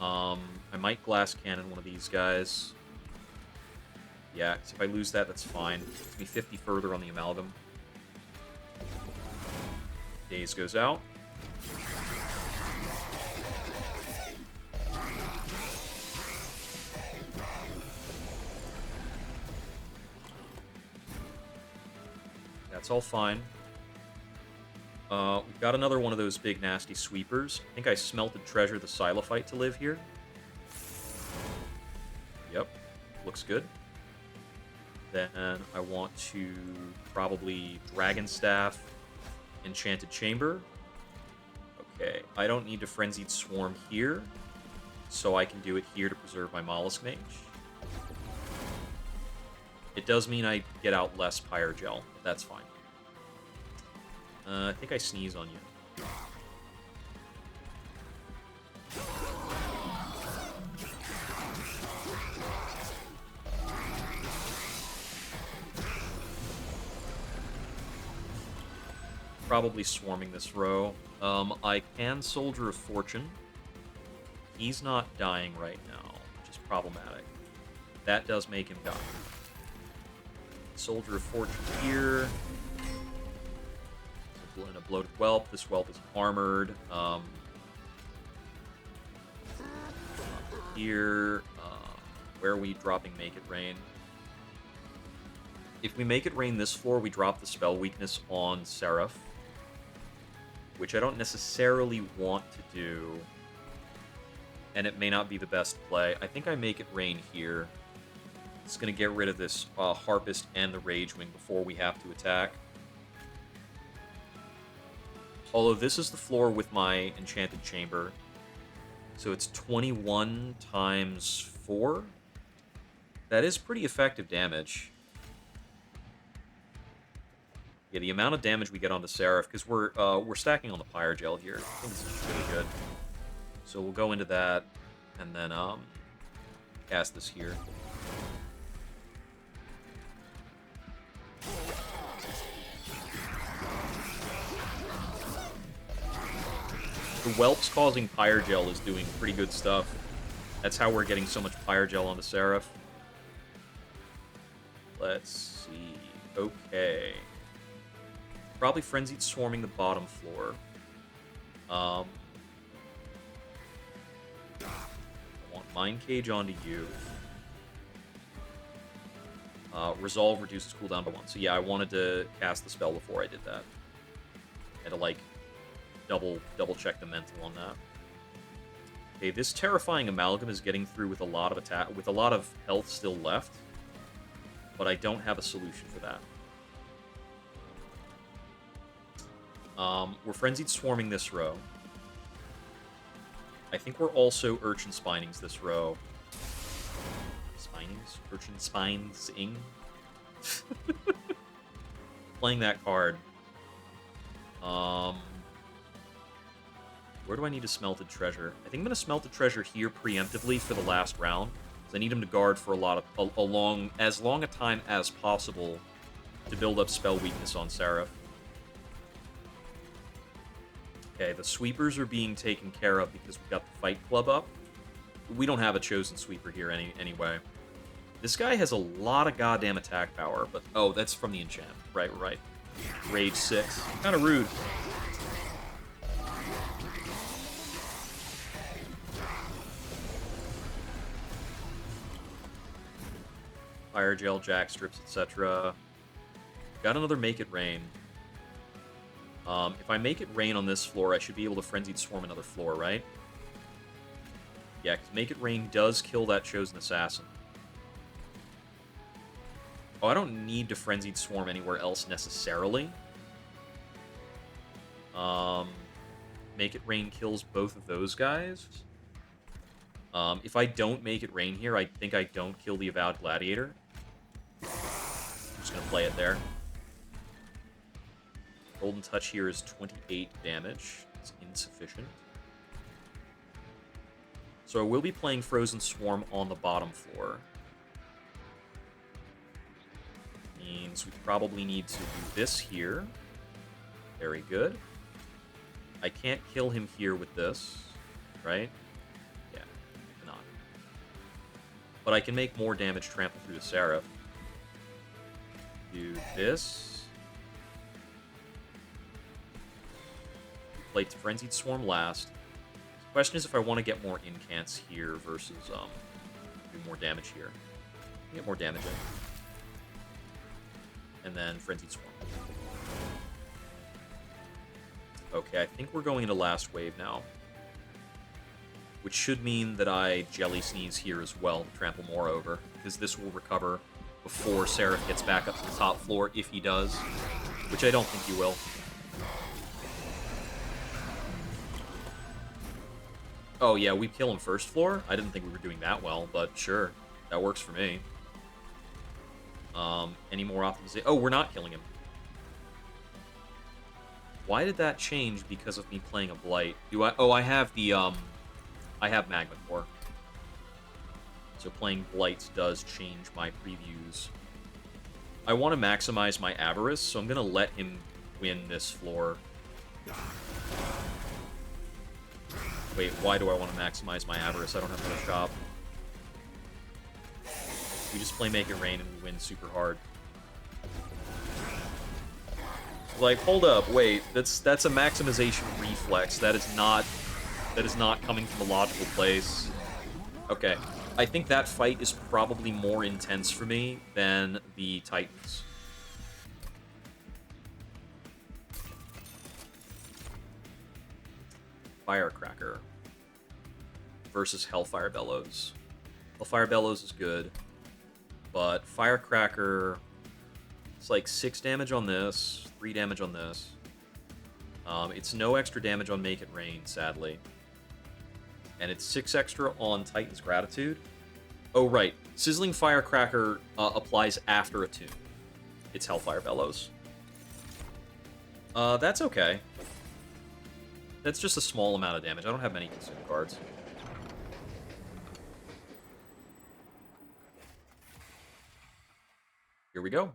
[SPEAKER 2] I might Glass Cannon one of these guys. Yeah, so if I lose that, that's fine. Gets me 50 further on the Amalgam. Daze goes out. That's all fine. We've got another one of those big nasty sweepers. I think I smelted Treasure the Silophyte to live here. Yep, looks good. Then I want to probably Dragon Staff, Enchanted Chamber. Okay, I don't need to Frenzied Swarm here, so I can do it here to preserve my Mollusk Mage. It does mean I get out less Pyre Gel, but that's fine. I think I sneeze on you. probably swarming this row. I can Soldier of Fortune. He's not dying right now, which is problematic. That does make him die. Soldier of Fortune here. And a bloated whelp. This whelp is armored. Here, where are we dropping Make It Rain? If we Make It Rain this floor, we drop the spell weakness on Seraph, which I don't necessarily want to do, and it may not be the best play. I think I Make It Rain here. It's going to get rid of this Harpist and the Rage Wing before we have to attack. Although this is the floor with my Enchanted Chamber, so it's 21 times 4. That is pretty effective damage. Yeah, the amount of damage we get on the Seraph, because we're stacking on the Pyre Gel here. I think this is really good. So we'll go into that, and then cast this here. The Whelps causing Pyre Gel is doing pretty good stuff. That's how we're getting so much Pyre Gel on the Seraph. Let's see. Okay. Probably Frenzied Swarming the bottom floor. I want Mind Cage onto you. Resolve reduces cooldown by 1. So yeah, I wanted to cast the spell before I did that. I had to, like, double check the mental on that. Okay, this Terrifying Amalgam is getting through with a lot of attack, with a lot of health still left, but I don't have a solution for that. We're Frenzied Swarming this row. I think we're also Urchin Spinings this row. Spinings? Urchin Spines-ing? Playing that card. Where do I need a Smelted Treasure? I think I'm going to Smelted Treasure here preemptively for the last round. Because I need him to guard for as long a time as possible to build up spell weakness on Seraph. Okay, the sweepers are being taken care of because we've got the Fight Club up. We don't have a chosen sweeper here anyway. This guy has a lot of goddamn attack power, but... Oh, that's from the enchant. Right. Rage 6. Kind of rude. Fire Gel, Jack Strips, etc. Got another Make It Rain. If I Make It Rain on this floor, I should be able to Frenzied Swarm another floor, right? Yeah, because Make It Rain does kill that Chosen Assassin. Oh, I don't need to Frenzied Swarm anywhere else necessarily. Make It Rain kills both of those guys. If I don't Make It Rain here, I think I don't kill the Avowed Gladiator. I'm just going to play it there. Golden Touch here is 28 damage. It's insufficient. So I will be playing Frozen Swarm on the bottom floor. Means we probably need to do this here. Very good. I can't kill him here with this, right? Yeah, cannot. But I can make more damage trample through the Seraph. Do this. Play Frenzied Swarm last. The question is if I want to get more incants here versus do more damage here. Get more damage in. And then Frenzied Swarm. Okay, I think we're going into last wave now. Which should mean that I Jelly Sneeze here as well to trample more over, because this will recover before Seraph gets back up to the top floor, if he does. Which I don't think he will. Oh yeah, we kill him first floor? I didn't think we were doing that well, but sure. That works for me. Any more optimization? Oh, we're not killing him. Why did that change because of me playing a Blight? Do I... Oh, I have the, I have Magma Core. So playing Blights does change my previews. I want to maximize my Avarice, so I'm going to let him win this floor. Wait, why do I want to maximize my avarice? I don't have another shop. We just play Make It Rain and we win super hard. Like, hold up, wait, that's a maximization reflex. That is not coming from a logical place. Okay. I think that fight is probably more intense for me than the Titans. Firecracker versus Hellfire Bellows. Hellfire Bellows is good, but Firecracker, it's like 6 damage on this, 3 damage on this. It's no extra damage on Make It Rain, sadly. And it's 6 extra on Titan's Gratitude. Oh, right. Sizzling Firecracker applies after a tune. It's Hellfire Bellows. That's okay. That's just a small amount of damage. I don't have many consume cards. Here we go.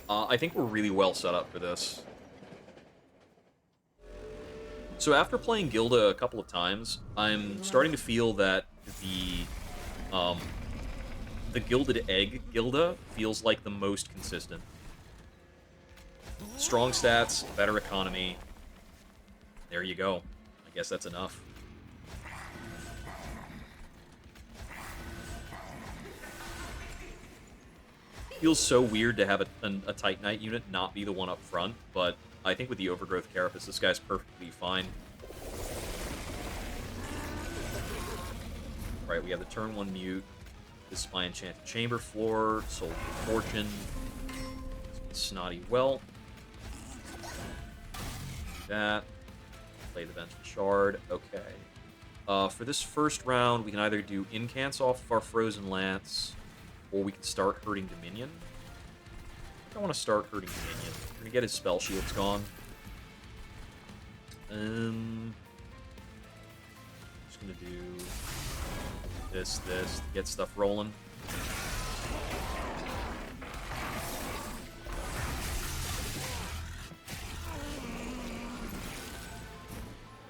[SPEAKER 2] I think we're really well set up for this. So after playing Gilda a couple of times, I'm starting to feel that the Gilded Egg Gilda feels like the most consistent. Strong stats, better economy. There you go. I guess that's enough. Feels so weird to have a Titanite unit not be the one up front, but I think with the Overgrowth Carapace, this guy's perfectly fine. Right, we have the turn 1 mute, this is my Enchanted Chamber floor, Soul of Fortune, Snotty Welt. That. Play the Vengeful Shard. Okay. For this first round, we can either do Incants off of our Frozen Lance, or we can start hurting Dominion. I think I want to start hurting Dominion. We're gonna get his spell shields gone. Just gonna do this to get stuff rolling.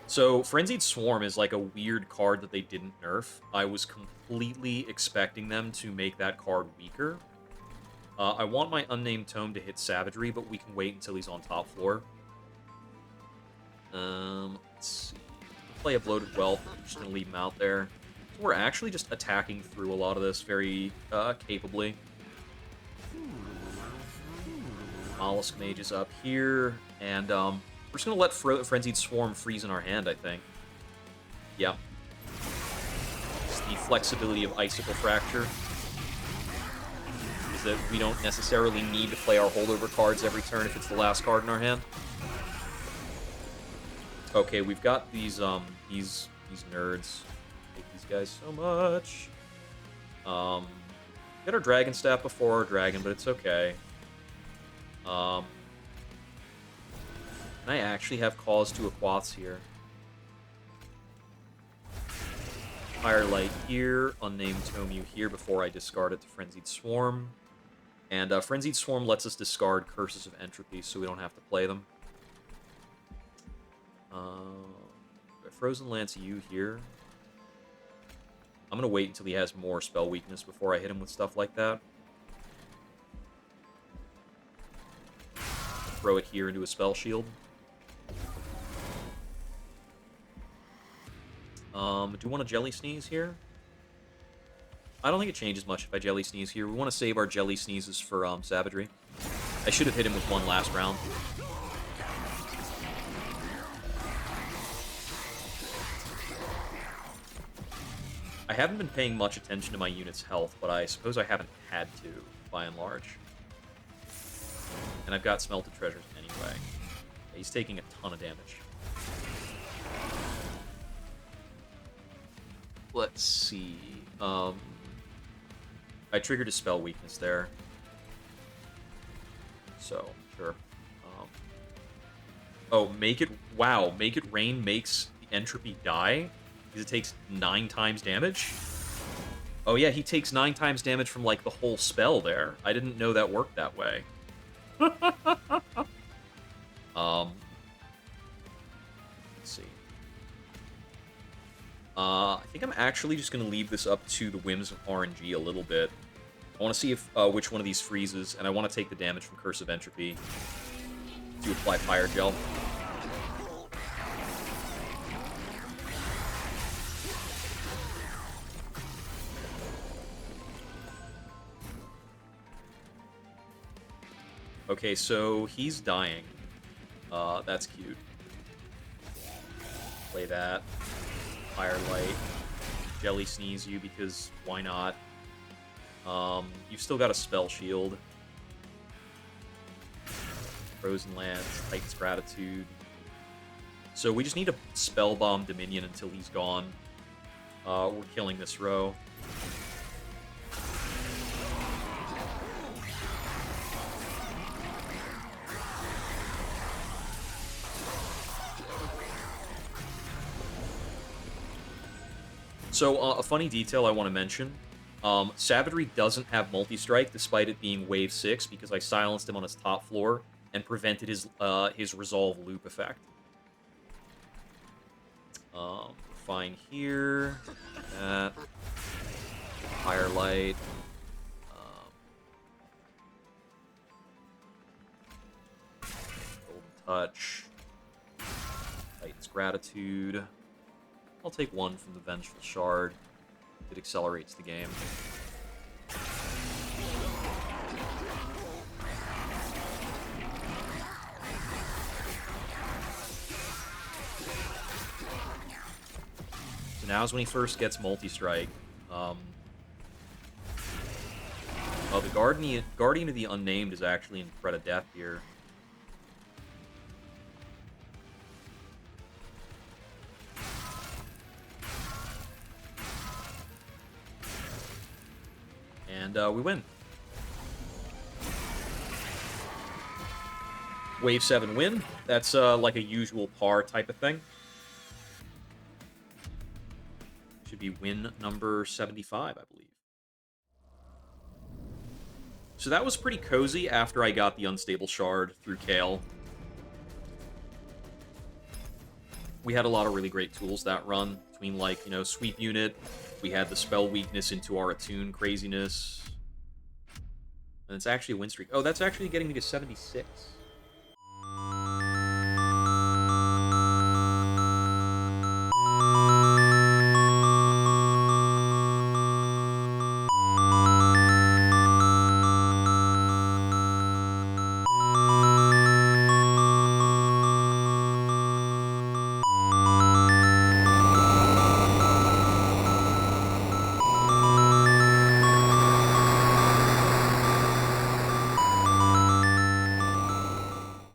[SPEAKER 2] So, Frenzied Swarm is like a weird card that they didn't nerf. I was completely expecting them to make that card weaker. I want my Unnamed Tome to hit Savagery, but we can wait until he's on top floor. Let's see. Play a Bloated Whelp. I'm just going to leave him out there. So we're actually just attacking through a lot of this very capably. Mollusk Mage is up here, and we're just going to let Frenzied Swarm freeze in our hand, I think. Yeah. It's the flexibility of Icicle Fracture. Is that we don't necessarily need to play our holdover cards every turn if it's the last card in our hand. Okay, we've got these nerds. I hate these guys so much. Get our Dragon Staff before our Dragon, but it's okay. Can I actually have cause to Aquaths here? Firelight here, Unnamed Tome you here before I discard it to Frenzied Swarm. And Frenzied Swarm lets us discard Curses of Entropy, so we don't have to play them. Frozen Lance you here. I'm going to wait until he has more spell weakness before I hit him with stuff like that. Throw it here into a spell shield. Do you want a Jelly Sneeze here? I don't think it changes much if I Jelly Sneeze here. We want to save our Jelly Sneezes for Savagery. I should have hit him with one last round. I haven't been paying much attention to my unit's health, but I suppose I haven't had to, by and large. And I've got Smelted Treasures anyway. He's taking a ton of damage. Let's see. I triggered a spell weakness there. So, sure. Oh, make it... Wow, Make It Rain makes the Entropy die? Because it takes 9 times damage? Oh yeah, he takes 9 times damage from, like, the whole spell there. I didn't know that worked that way. Um, let's see. I think I'm actually just gonna leave this up to the whims of RNG a little bit. I want to see if which one of these freezes, and I want to take the damage from Curse of Entropy to apply Fire Gel. Okay, so he's dying. That's cute. Play that. Firelight. Jelly Sneeze you, because why not? You've still got a Spell Shield. Frozen Lands, Titan's Gratitude. So we just need to Spell Bomb Dominion until he's gone. We're killing this row. So, a funny detail I want to mention. Savagery doesn't have multi-strike, despite it being wave 6, because I silenced him on his top floor and prevented his resolve loop effect. Fine here. That. Firelight. Golden Touch. Titan's Gratitude. I'll take one from the Vengeful Shard. It accelerates the game. So now is when he first gets multi-strike. Oh, the Guardian of the Unnamed is actually in threat of death here. And we win. Wave 7 win. That's like a usual par type of thing. Should be win number 75, I believe. So that was pretty cozy after I got the Unstable Shard through Kale. We had a lot of really great tools that run, between, like, you know, Sweep Unit. We had the Spell Weakness into our Attune craziness. And it's actually a win streak. Oh, that's actually getting me to 76.